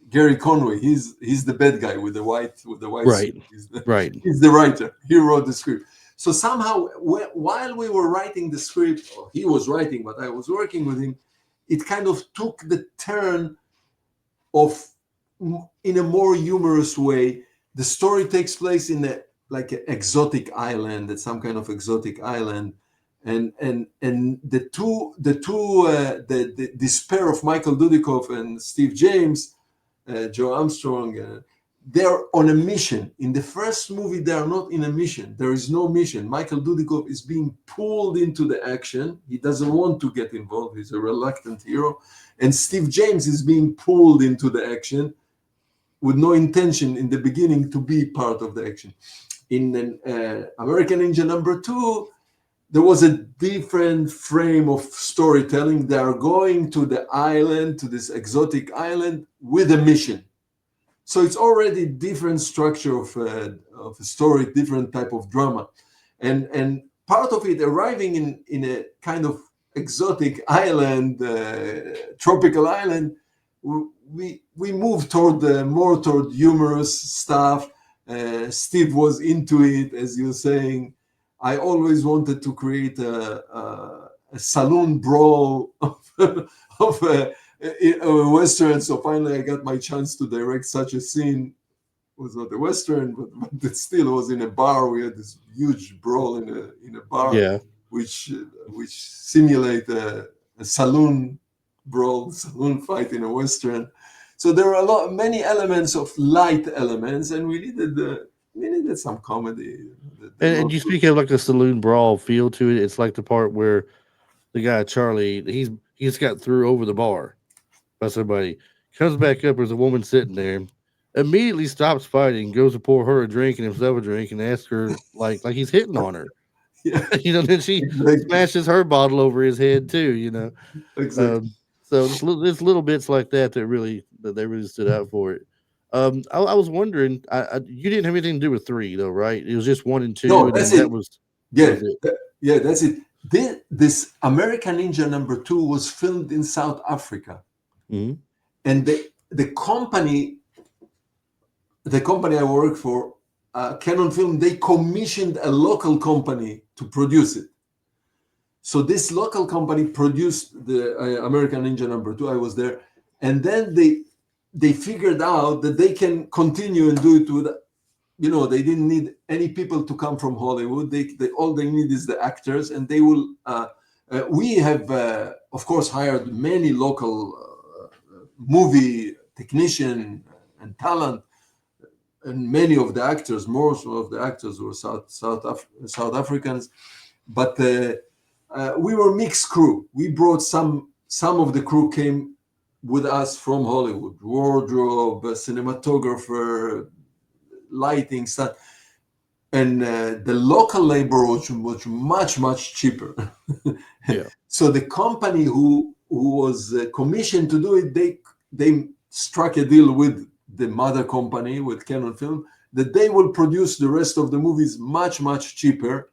Gary Conway. He's the bad guy with the white Right, suit. right. He's the writer. He wrote the script. So somehow, while we were writing the script, or he was writing, but I was working with him, it kind of took the turn of, in a more humorous way. The story takes place in an exotic island, at some kind of exotic island, and this pair of Michael Dudikoff and Steve James, Joe Armstrong. They're on a mission. In the first movie, they are not in a mission. There is no mission. Michael Dudikoff is being pulled into the action. He doesn't want to get involved. He's a reluctant hero. And Steve James is being pulled into the action with no intention in the beginning to be part of the action. In American Ninja number 2, there was a different frame of storytelling. They are going to the island, to this exotic island, with a mission. So it's already different structure of a story, different type of drama, and part of it arriving in a kind of exotic island, tropical island, we moved toward more toward humorous stuff. Steve was into it, as you're saying. I always wanted to create a saloon brawl of a Western. So finally, I got my chance to direct such a scene. It was not a Western, but it still was in a bar. We had this huge brawl in a bar, Yeah. which simulate a saloon brawl, saloon fight in a Western. So there are many elements of light elements, and we needed some comedy. And you speak of like a saloon brawl feel to it. It's like the part where the guy Charlie, he's got through over the bar by somebody, comes back up. There's a woman sitting there, immediately stops fighting, goes to pour her a drink and himself a drink, and asks her like he's hitting on her. Yeah, Then she exactly, smashes her bottle over his head too. exactly. Um, so just little bits like that that they really stood out for it. I was wondering, you didn't have anything to do with three though, right? It was just one and two, No, and that's then it. that Yeah, was it. yeah, that's it. This American Ninja number two was filmed in South Africa, Hmm. and the company I work for, Canon Film, they commissioned a local company to produce it. So this local company produced the American Ninja number two. I was there, and then they figured out that they can continue and do it with, they didn't need any people to come from Hollywood. They all they need is the actors, and they will. We have, of course, hired many local movie technician and talent, and many of the actors, most of the actors were South Africans, but we were mixed crew. We brought some of the crew came with us from Hollywood, wardrobe, cinematographer, lighting stuff, and the local labor was much cheaper. Yeah. So the company who was commissioned to do it, they struck a deal with the mother company, with Canon Film, that they will produce the rest of the movies much cheaper,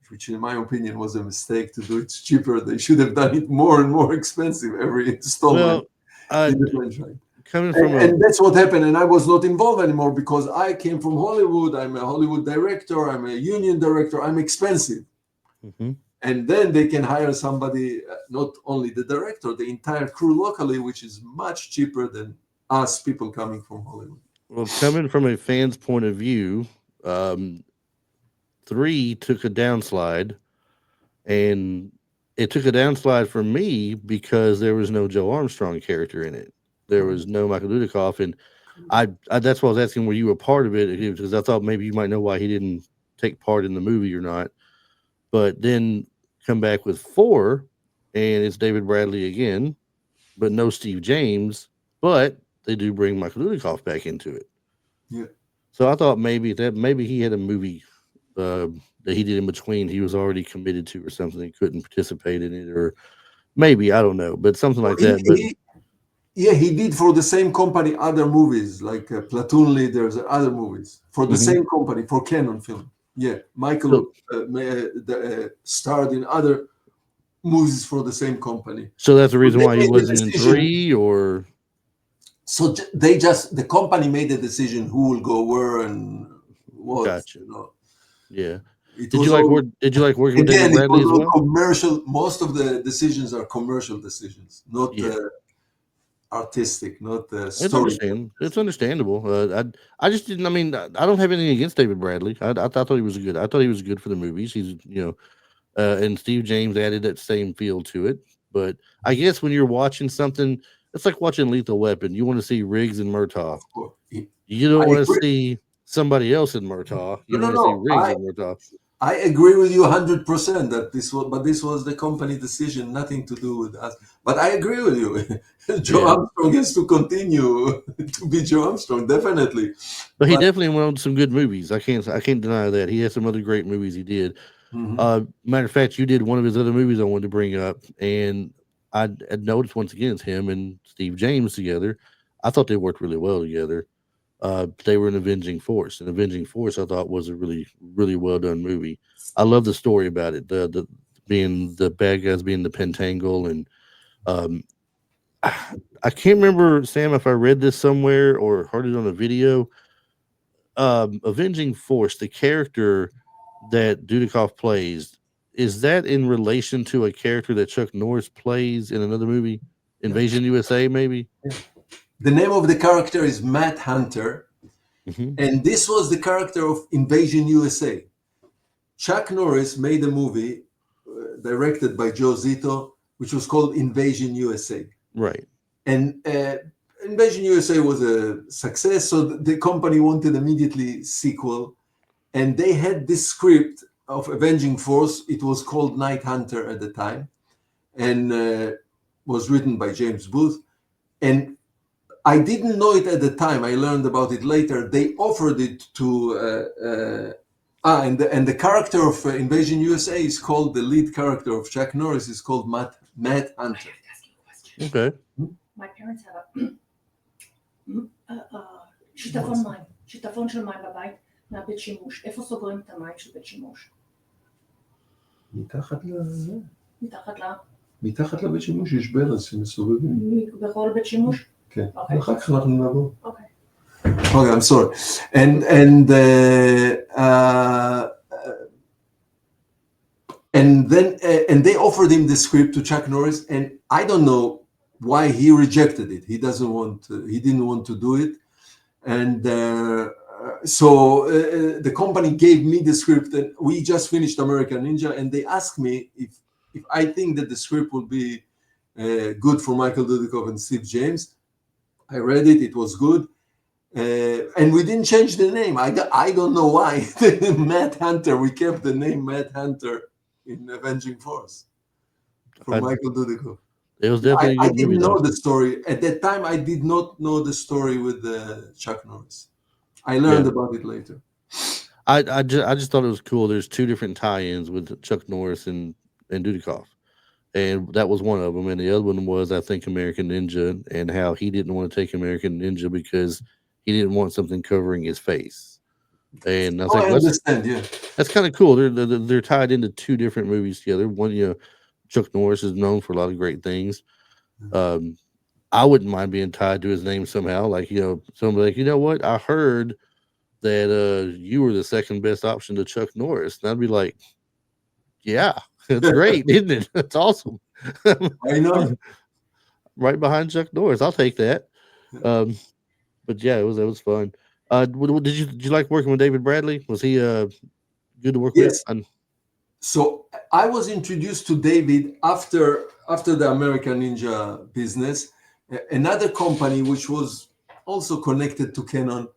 which in my opinion was a mistake to do it cheaper. They should have done it more and more expensive every installment Well, uh, in the franchise. coming And, from a and that's what happened. And I was not involved anymore because I came from Hollywood. I'm a Hollywood director. I'm a union director. I'm expensive. Mhm. And then they can hire somebody, not only the director, the entire crew locally, which is much cheaper than us people coming from Hollywood. Coming from a fan's point of view, um, three took a downslide, and it took a downslide for me because there was no Joe Armstrong character in it. There Correct. was no Michael Dudikoff, and I that's why I was asking, were you a part of it? Because I thought maybe you might know why he didn't take part in the movie or not. But then come back with four, and it's David Bradley again, but no Steve James. But they do bring Michael Dudikoff back into it. Yeah. So I thought maybe he had a movie uh, that he did in between he was already committed to or something and couldn't participate in it, or maybe I don't know, but something like He, that. But he, yeah, he did for the same company other movies like Platoon Leaders and other movies for the mhm. same company, for Canon Film. Yeah, Michael so starred in other movies for the same company. so that's the So reason they why he made the wasn't in decision. three, or So the company made the decision who will go where and what. gotcha. Yeah. It was all, Did you like working with David again, it Bradley was as all well? commercial. Most of the decisions are commercial decisions, not Yeah. artistic, not story. It's understandable. I just didn't. I mean, I don't have anything against David Bradley. I thought he was good. I thought he was good for the movies. And Steve James added that same feel to it. But I guess when you're watching something, it's like watching Lethal Weapon. You want to see Riggs and Murtaugh. You don't I want to agree. see somebody else in Murtaugh. No, You no, want to see no. Riggs in Murtaugh. I agree with you 100% that this was the company decision, nothing to do with us. But I agree with you. Joe Yeah. Armstrong has to continue to be Joe Armstrong, definitely. But he But definitely went on some good movies. I can't deny that. He has some other great movies he did. mhm, Matter of fact, you did one of his other movies I wanted to bring up, and I noticed once again it's him and Steve James together. I thought they worked really well together. They were in Avenging Force, and Avenging Force I thought was a really well done movie. I love the story about it. The being the bad guys being the Pentangle, and um, I can't remember, Sam, if I read this somewhere or heard it on a video. Avenging Force, the character that Dudikoff plays, is that in relation to a character that Chuck Norris plays in another movie, Yeah. Invasion USA, maybe? The name of the character is Matt Hunter, Hmm. and this was the character of Invasion USA. Chuck Norris made a movie directed by Joe Zito, which was called Invasion USA. Right. And Invasion USA was a success, so the company wanted immediately sequel, and they had this script of Avenging Force. It was called Night Hunter at the time, and was written by James Booth. And I didn't know it at the time. I learned about it later. They offered it to and the character of Invasion USA is called, the lead character of Chuck Norris is called Matt Hunter. Okay. My parents have שיטפון מים, שיטפון של מים בבית, מהבית שימוש. איפה סוגרים את המים של בית שימוש? מתחת לבית שימוש יש ברז שמסובבים. בכל בית שימוש? כן. ואחר כך אנחנו נעבור. אוקיי. Okay, I'm sorry. And then they offered him the script to Chuck Norris, and I don't know why he rejected it. He didn't want to do it, and so the company gave me the script, and we just finished American Ninja, and they asked me if I think that the script would be good for Michael Dudikoff and Steve James. I read it; it was good. And we didn't change the name. I don't know why. Matt Hunter. We kept the name Matt Hunter in Avenging Force for Michael Dudikoff. It was definitely a I good didn't movie, know though. the story. At that time, I did not know the story with Chuck Norris. I learned about it later. I just thought it was cool. There's two different tie-ins with Chuck Norris and Dudikoff, and that was one of them. And the other one was, I think, American Ninja, and how he didn't want to take American Ninja because he didn't want something covering his face. And I was like, I understand. Yeah, that's kind of cool. They're tied into two different movies together. One, Chuck Norris is known for a lot of great things. I wouldn't mind being tied to his name somehow. Like, somebody like, you know what? I heard that you were the second best option to Chuck Norris. And I'd be like, yeah, it's great, isn't it? That's awesome. I know. Right behind Chuck Norris. I'll take that. But yeah, it was fun. Did you like working with David Bradley? Was he good to work Yes. with? So I was introduced to David after the American Ninja business. Another company which was also connected to Canon,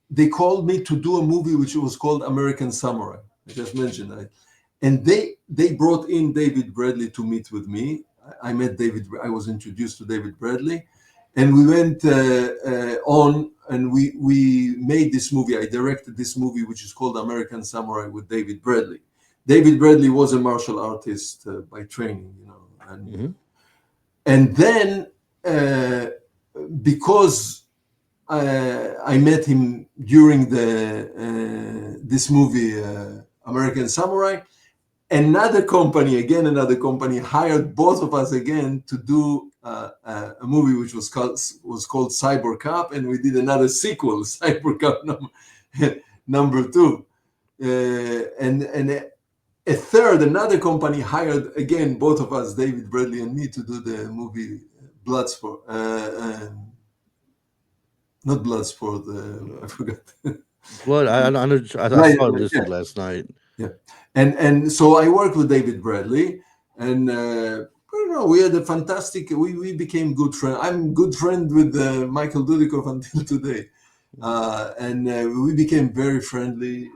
they called me to do a movie which was called American Samurai. I just mentioned that. And they brought in David Bradley to meet with me. I met David. I was introduced to David Bradley, and we went on, and we made this movie. I directed this movie, which is called American Samurai, with David Bradley. David Bradley was a martial artist by training, and then because I met him during this movie, American Samurai. Another company hired both of us again to do a movie which was called Cyber Cop, and we did another sequel, Cyber Cop number 2, and another company hired again both of us, David Bradley and me, to do the movie Bloodsport. Not Bloodsport. I forgot. Blood. I know. I saw it listed last night. Yeah, and so I worked with David Bradley, and we had a fantastic. We became good friends. I'm good friend with Michael Dudikoff until today, and we became very friendly.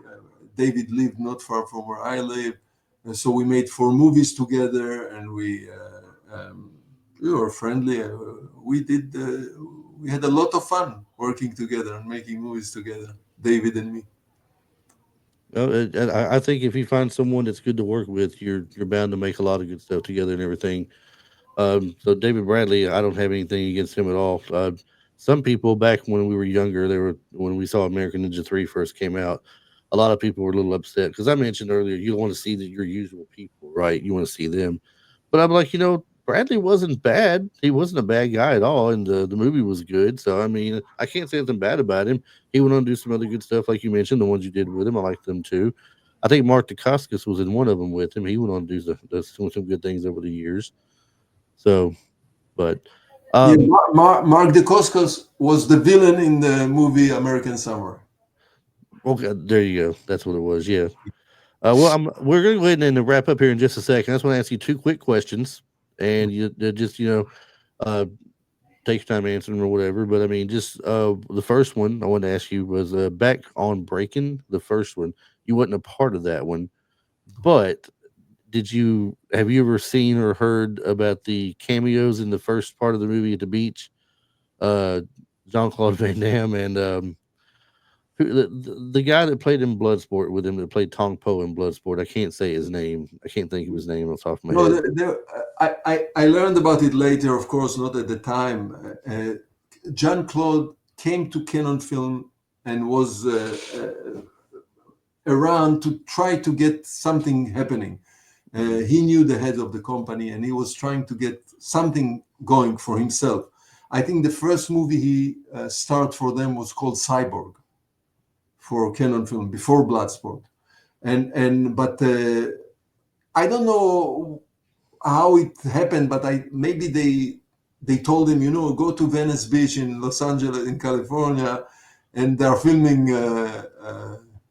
David lived not far from where I live, and so we made 4 movies together, and we were friendly. We had a lot of fun working together and making movies together, David and me. I think if you find someone that's good to work with, you're bound to make a lot of good stuff together and everything. So David Bradley, I don't have anything against him at all. Some people back when we were younger, when we saw American Ninja 3 first came out, a lot of people were a little upset because I mentioned earlier you want to see your usual people, right? You want to see them, but I'm like, Bradley wasn't bad. He wasn't a bad guy at all, and the movie was good. So I mean, I can't say anything bad about him. He went on to do some other good stuff, like you mentioned, the ones you did with him. I liked them too. I think Mark Dacascos was in one of them with him. He went on to do some good things over the years. So, but Yeah, um, Mark Dacascos was the villain in the movie American Summer. okay, there you go. That's what it was. Yeah. Well, we're going to go ahead and wrap up here in just a second. I just want to ask you two quick questions, and just uh, take your time answering them or whatever. But I mean, just the first one I wanted to ask you was back on Breaking. The first one, you wasn't a part of that one, but have you ever seen or heard about the cameos in the first part of the movie at the beach? Uh, Jean Claude Van Damme and the guy that played in Bloodsport with him that played Tong Po in Bloodsport. I can't say his name. I can't think of his name off the top of my No, head. I learned about it later, of course, not at the time. Jean Claude came to Canon Film and was around to try to get something happening. He knew the head of the company and he was trying to get something going for himself. I think the first movie he started for them was called Cyborg for Canon Film before Bloodsport. But I don't know how it happened, but maybe they told him, go to Venice Beach in Los Angeles, in California, and they're filming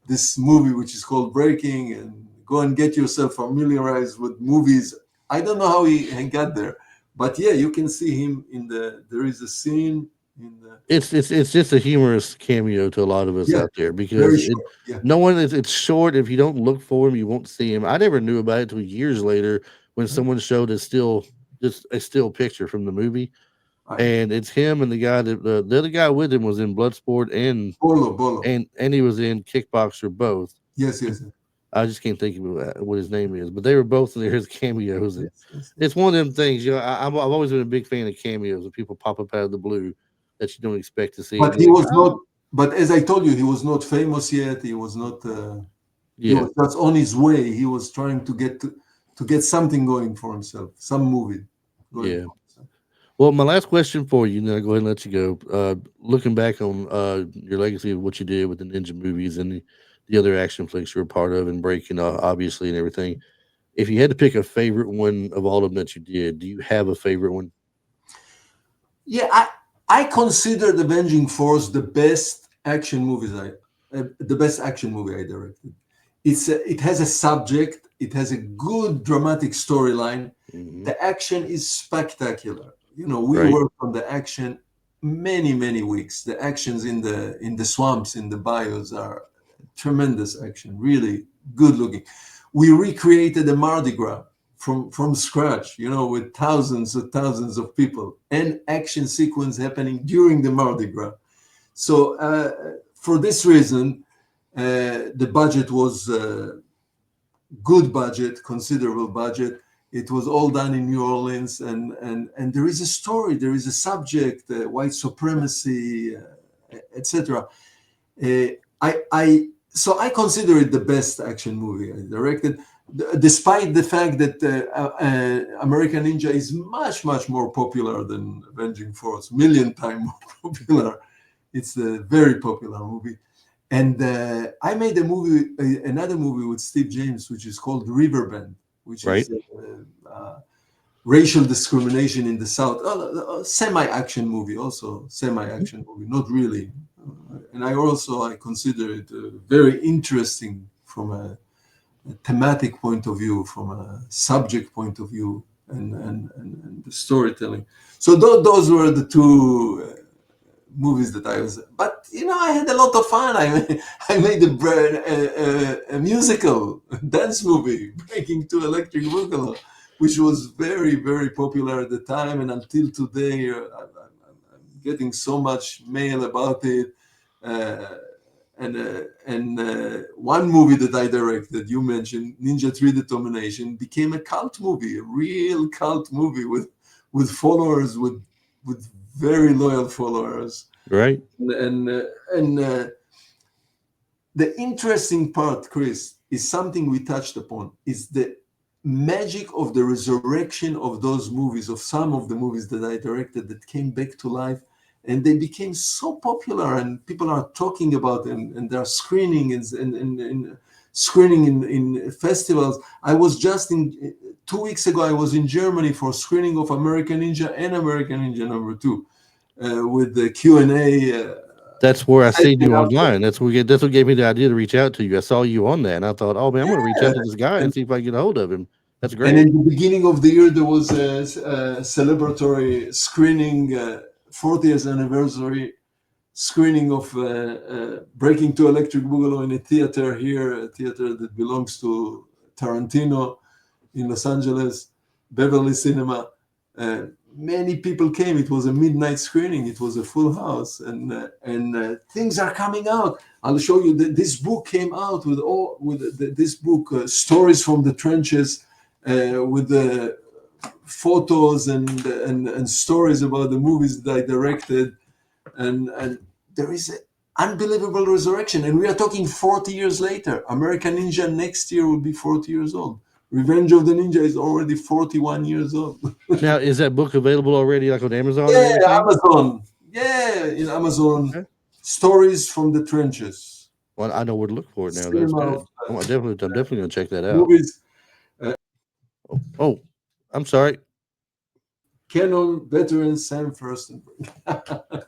this movie which is called Breaking, and go and get yourself familiarized with movies. I don't know how he got there, but yeah, you can see him there is a scene in the. It's just a humorous cameo to a lot of us Yeah, out there very because short. Yeah. no one it's short. If you don't look for him, you won't see him. I never knew about it until years later when someone showed just a still picture from the movie, and it's him and the guy that the other guy with him was in Bloodsport Bolo. and he was in Kickboxer both. Yes. I just can't think of what his name is, but they were both in there as cameos. And Yes. it's one of them things, I've always been a big fan of cameos when people pop up out of the blue that you don't expect to see. But he was not. But as I told you, he was not famous yet. He was not. He was just on his way. He was trying to get something going for himself, some movie. Yeah. Well, my last question for you, and then I'll go ahead and let you go. Looking back on your legacy of what you did with the ninja movies and the other action flicks you were part of and Breaking, obviously, and everything. If you had to pick a favorite one of all of them that you did, do you have a favorite one? Yeah, I consider The Avenging Force the best action the best action movie I directed. It has a subject. It has a good dramatic storyline. Mm-hmm. The action is spectacular. We worked on the action many weeks. The actions in the swamps, in the bios are tremendous action, really good looking. We recreated the Mardi Gras from scratch, with thousands of people and action sequence happening during the Mardi Gras. So for this reason, the budget was good budget, considerable budget. It was all done in New Orleans, and there is a story, there is a subject, white supremacy, etc. So I consider it the best action movie I directed, despite the fact that American Ninja is much more popular than Avenging Force, million times more popular. It's a very popular movie. And I made another movie with Steve James, which is called Riverbend, which is racial discrimination in the South. Semi-action movie, not really. And I consider it very interesting from a thematic point of view, from a subject point of view, and the storytelling. So those were the two movies that I was. But I had a lot of fun. I made a musical dance movie, Breaking to Electric Boogaloo, which was very popular at the time, and until today, I'm getting so much mail about it. And one movie that I directed, you mentioned, Ninja 3 Determination, became a cult movie, a real cult movie with followers, with very loyal followers. Right. And the interesting part, Chris, is something we touched upon, is the magic of the resurrection of those movies, of some of the movies that I directed that came back to life, and they became so popular, and people are talking about them, and they're screening and screening in festivals. I was just 2 weeks ago, I was in Germany for screening of American Ninja and American Ninja #2 with the Q&A. That's where I seen you after. online. That's what gave me the idea to reach out to you. I saw you on that, and I thought, oh man, I'm going to reach out to this guy and see if I can get a hold of him. That's And great. in the beginning of the year, there was a celebratory screening, 40th anniversary screening of Breaking to Electric Boogaloo in a theater here, a theater that belongs to Tarantino in Los Angeles, Beverly Cinema. Many people came. It was a midnight screening. It was a full house, and things are coming out. I'll show you that this book came out this book, Stories from the Trenches, with the photos and stories about the movies that I directed, and there is an unbelievable resurrection. And we are talking 40 years later. American Ninja next year will be 40 years old. Revenge of the Ninja is already 41 years old. Now, is that book available already, like on Amazon or Yeah, anything? Amazon. Yeah, in Amazon. Okay. Stories from the Trenches. Well, I know where to look for it now. That's Cinema good. of, I'm definitely going to check that out. movies. Oh, I'm sorry. Canon veteran Sam Firstenberg.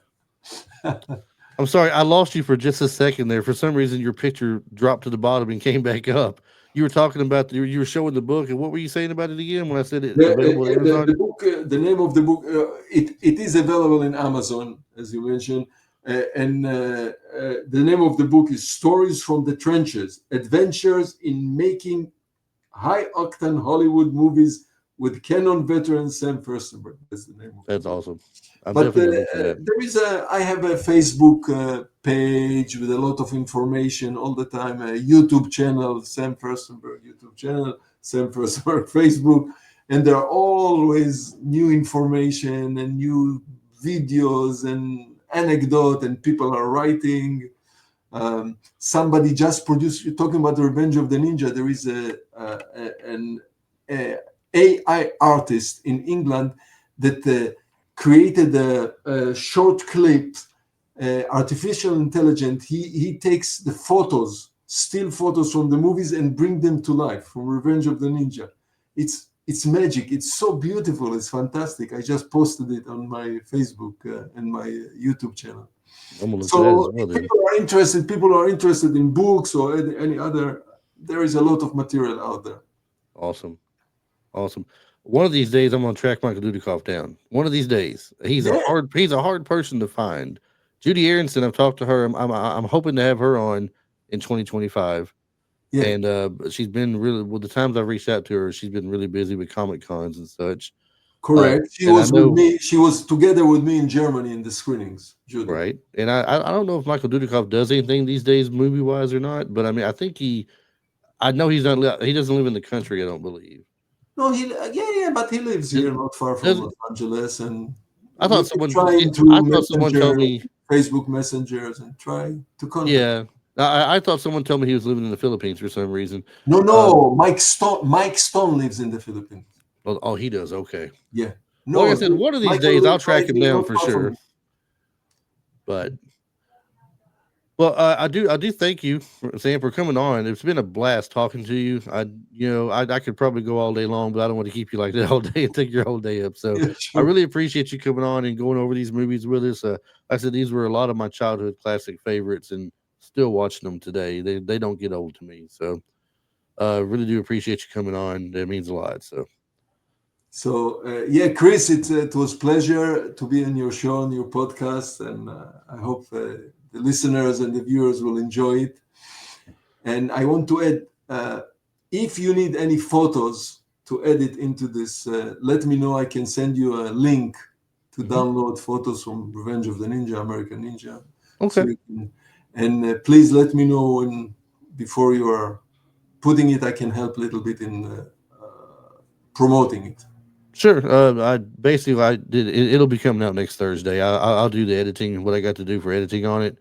I'm sorry. I lost you for just a second there. For some reason, your picture dropped to the bottom and came back up. You were talking about you were showing the book, and what were you saying about it again when I said it available on Amazon? The book, the name of the book, it is available in Amazon, as you mentioned, and the name of the book is Stories from the Trenches: Adventures in Making High-Octane Hollywood Movies with Canon veteran Sam Firstenberg. That's the name of That's the book. awesome. I'm But definitely going to look for that. there is I have a Facebook page with a lot of information all the time. A YouTube channel, Sam Firstenberg YouTube channel, Sam Firstenberg Facebook, and there are always new information and new videos and anecdote, and people are writing. Somebody just produced. You're talking about the Revenge of the Ninja. There is an AI artist in England that created a short clip, artificial intelligence. He takes the photos, still photos from the movies, and bring them to life from Revenge of the Ninja. It's magic. It's so beautiful. It's fantastic. I just posted it on my Facebook and my YouTube channel. I'm going to look for that as So well. if Then. people are interested in books or any other, there is a lot of material out there. Awesome. One of these days, I'm going to track Michael Dudikoff down. One of these days, he's Yeah. a hard person to find. Judy Aronson, I've talked to her. I'm hoping to have her on in 2025. Yeah. And she's been really, well, the times I've reached out to her, she's been really busy with Comic Cons and such. Correct. She and I was know- with me. She was together with me in Germany in the screenings. Judy. Right. And I don't know if Michael Dudikoff does anything these days movie wise or not, but I mean, I think I know he doesn't live in the country, I don't believe. No, but he lives here, not far from Los Angeles, and I thought we someone trying told me Facebook messengers and try to contact. Yeah. I thought someone told me he was living in the Philippines for some reason. No, Mike Stone lives in the Philippines. Oh, he does. Okay. Yeah. No, like I said, one of these Michael days I'll lives track right him here, down not for far from sure. me. But I do thank you, Sam, for coming on. It's been a blast talking to you. I could probably go all day long, but I don't want to keep you like that all day and take your whole day up. So Yeah, I sure. really appreciate you coming on and going over these movies with us. Like I said, these were a lot of my childhood classic favorites, and still watching them today. They don't get old to me. So really do appreciate you coming on. That means a lot. So Chris, it was pleasure to be on your show, on your podcast, and I hope the listeners and the viewers will enjoy it. And I want to add, if you need any photos to edit into this, let me know. I can send you a link to download photos from Revenge of the Ninja, American Ninja. Okay. So please let me know before you are putting it. I can help a little bit in promoting it. Sure. I did. It'll be coming out next Thursday. I'll do the editing, what I got to do for editing on it.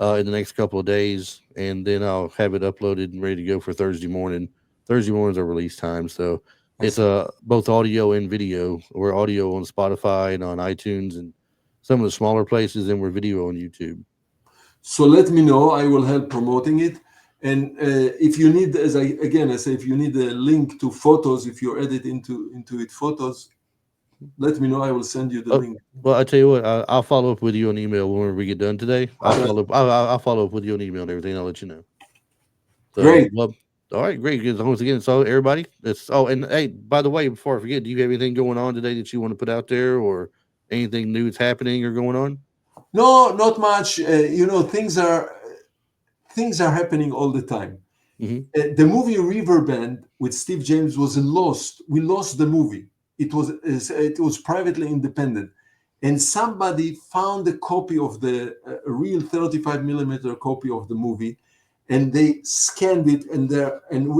in the next couple of days, and then I'll have it uploaded and ready to go for Thursday morning. Thursday mornings are release time, so it's Excellent. both audio and video. We're audio on Spotify and on iTunes and some of the smaller places, and we're video on YouTube. So let me know. I will help promoting it. And if you need, I say, if you need a link to photos, if you edit into it photos, let me know. I will send you the Oh, link. well, I tell you what, I'll follow up with you on email whenever we get done today. I'll Okay. follow up. I'll follow up with you on email and everything. I'll let you know. So, Great. well, all right, great. Good. Once again, so everybody, it's and hey, by the way, before I forget, do you have anything going on today that you want to put out there, or anything new that's happening or going on? No, not much. Things are happening all the time. Mm-hmm. The movie Riverbend with Steve James was lost. We lost the movie. It was privately independent, and somebody found a copy of the a real 35 millimeter copy of the movie, and they scanned it.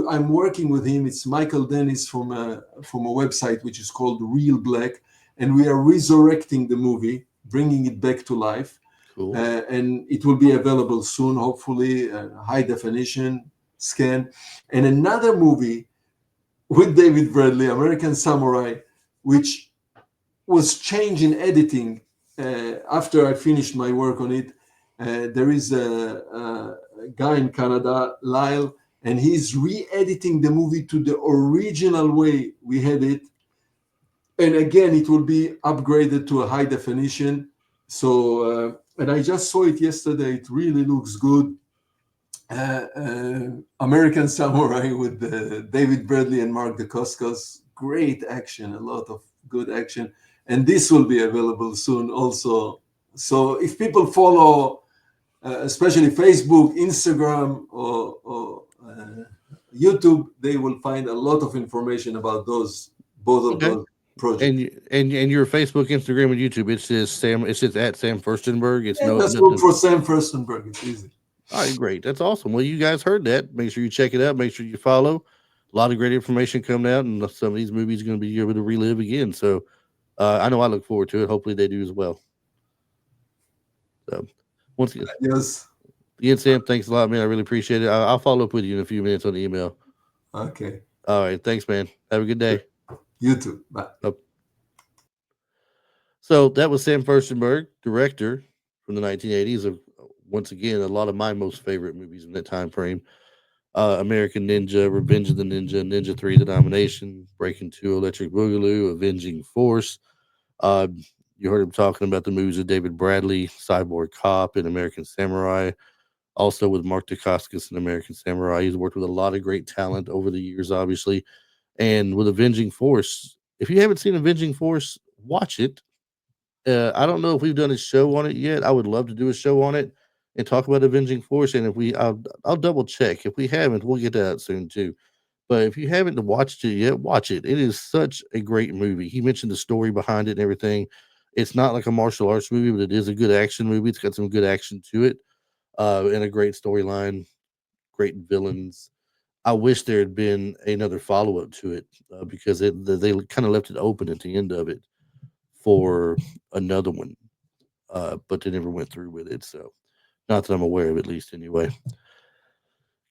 I'm working with him. It's Michael Dennis from a website which is called Real Black, and we are resurrecting the movie, bringing it back to life. Cool. And it will be available soon, hopefully, high definition scan. And another movie with David Bradley, American Samurai, which was changed in editing after I finished my work on it. There is a guy in Canada, Lyle, and he's re-editing the movie to the original way we had it. And again, it will be upgraded to a high definition. So, and I just saw it yesterday. It really looks good. American Samurai with David Bradley and Mark Dacascos. Great action, a lot of good action. And this will be available soon also. So if people follow, especially Facebook, Instagram, or YouTube, they will find a lot of information about both of Okay. those projects. And your Facebook, Instagram, and YouTube, it says Sam. It says at Sam Firstenberg. It's And no just look nothing. for Sam Firstenberg. It's easy. All right, great. That's awesome. Well, you guys heard that. Make sure you check it out. Make sure you follow. A lot of great information coming out, and some of these movies are going to be able to relive again. So I know I look forward to it. Hopefully, they do as well. So once again, Yes. Sam, thanks a lot, man. I really appreciate it. I'll follow up with you in a few minutes on the email. Okay. All right, thanks, man. Have a good day. You too. Bye. Oh. So that was Sam Firstenberg, director from the 1980s of once again a lot of my most favorite movies in that time frame. American Ninja, Revenge of the Ninja, Ninja 3, The Domination, Breaking 2, Electric Boogaloo, Avenging Force. Uh, you heard him talking about the movies of David Bradley, Cyborg Cop, and American Samurai. Also with Mark Dacascos and American Samurai. He's worked with a lot of great talent over the years, obviously. And with Avenging Force, if you haven't seen Avenging Force, watch it. I don't know if we've done a show on it yet. I would love to do a show on it and talk about Avenging Force. And if I'll double check. If we haven't, we'll get that out soon too. But if you haven't watched it yet, watch it. It is such a great movie. He mentioned the story behind it and everything. It's not like a martial arts movie, but it is a good action movie. It's got some good action to it, and a great storyline, great villains. I wish there had been another follow up to it because they kind of left it open at the end of it for another one, but they never went through with it. So, not that I'm aware of, at least anyway.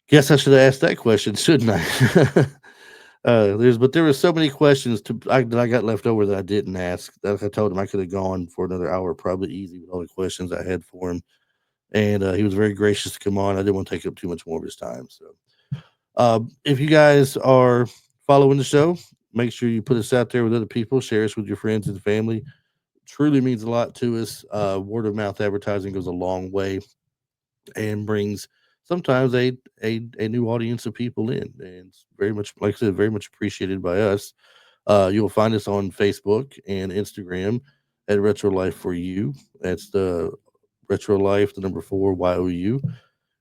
Guess I should have asked that question, shouldn't I? There were so many questions that I got left over that I didn't ask. Like I told him, I could have gone for another hour, probably easy, with all the questions I had for him. And he was very gracious to come on. I didn't want to take up too much more of his time. So, if you guys are following the show, make sure you put us out there with other people, share us with your friends and family. Truly means a lot to us. Word of mouth advertising goes a long way and brings sometimes a new audience of people in, and it's very much, like I said, very much appreciated by us. You'll find us on Facebook and Instagram at Retro Life for You. That's the Retro Life, the number 4YOU.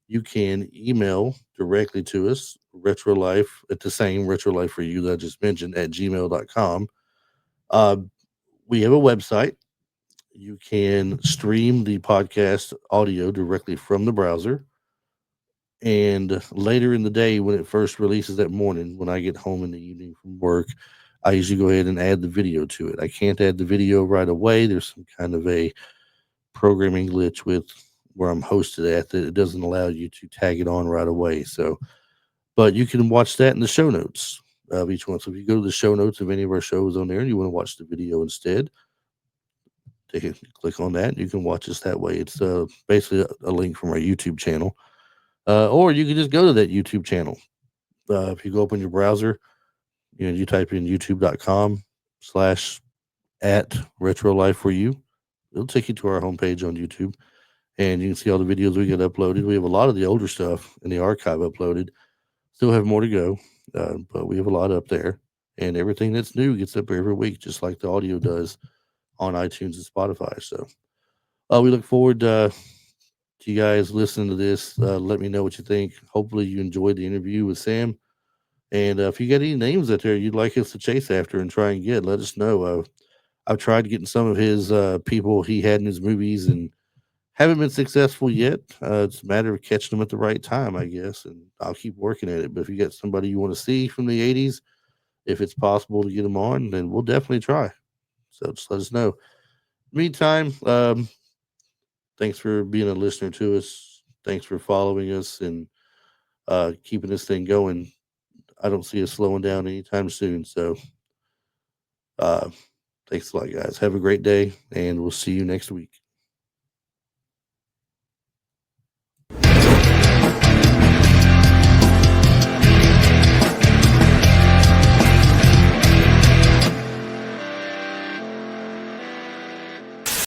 You can email directly to us, Retro Life at the same Retro Life for You that I just mentioned at gmail.com. Uh, we have a website. You can stream the podcast audio directly from the browser. And later in the day, when it first releases that morning, when I get home in the evening from work, I usually go ahead and add the video to it. I can't add the video right away. There's some kind of a programming glitch with where I'm hosted at that it doesn't allow you to tag it on right away. So, but you can watch that in the show notes of each one. So if you go to the show notes of any of our shows on there and you want to watch the video instead, click on that. You can watch us that way. It's basically a link from our YouTube channel, or you can just go to that YouTube channel. If you go open your browser, you type in youtube.com/@retro life for you. It'll take you to our homepage on YouTube, and you can see all the videos we get uploaded. We have a lot of the older stuff in the archive uploaded. Still have more to go, but we have a lot up there, and everything that's new gets up every week, just like the audio does on iTunes and Spotify. So we look forward to you guys listening to this. Let me know what you think. Hopefully you enjoyed the interview with Sam. And if you got any names out there you'd like us to chase after and try and get, let us know. I've tried getting some of his people he had in his movies and haven't been successful yet. It's a matter of catching them at the right time, I guess. And I'll keep working at it. But if you got somebody you want to see from the 80s, if it's possible to get them on, then we'll definitely try. So just let us know. Meantime, thanks for being a listener to us. Thanks for following us and keeping this thing going. I don't see us slowing down anytime soon. So thanks a lot, guys. Have a great day, and we'll see you next week.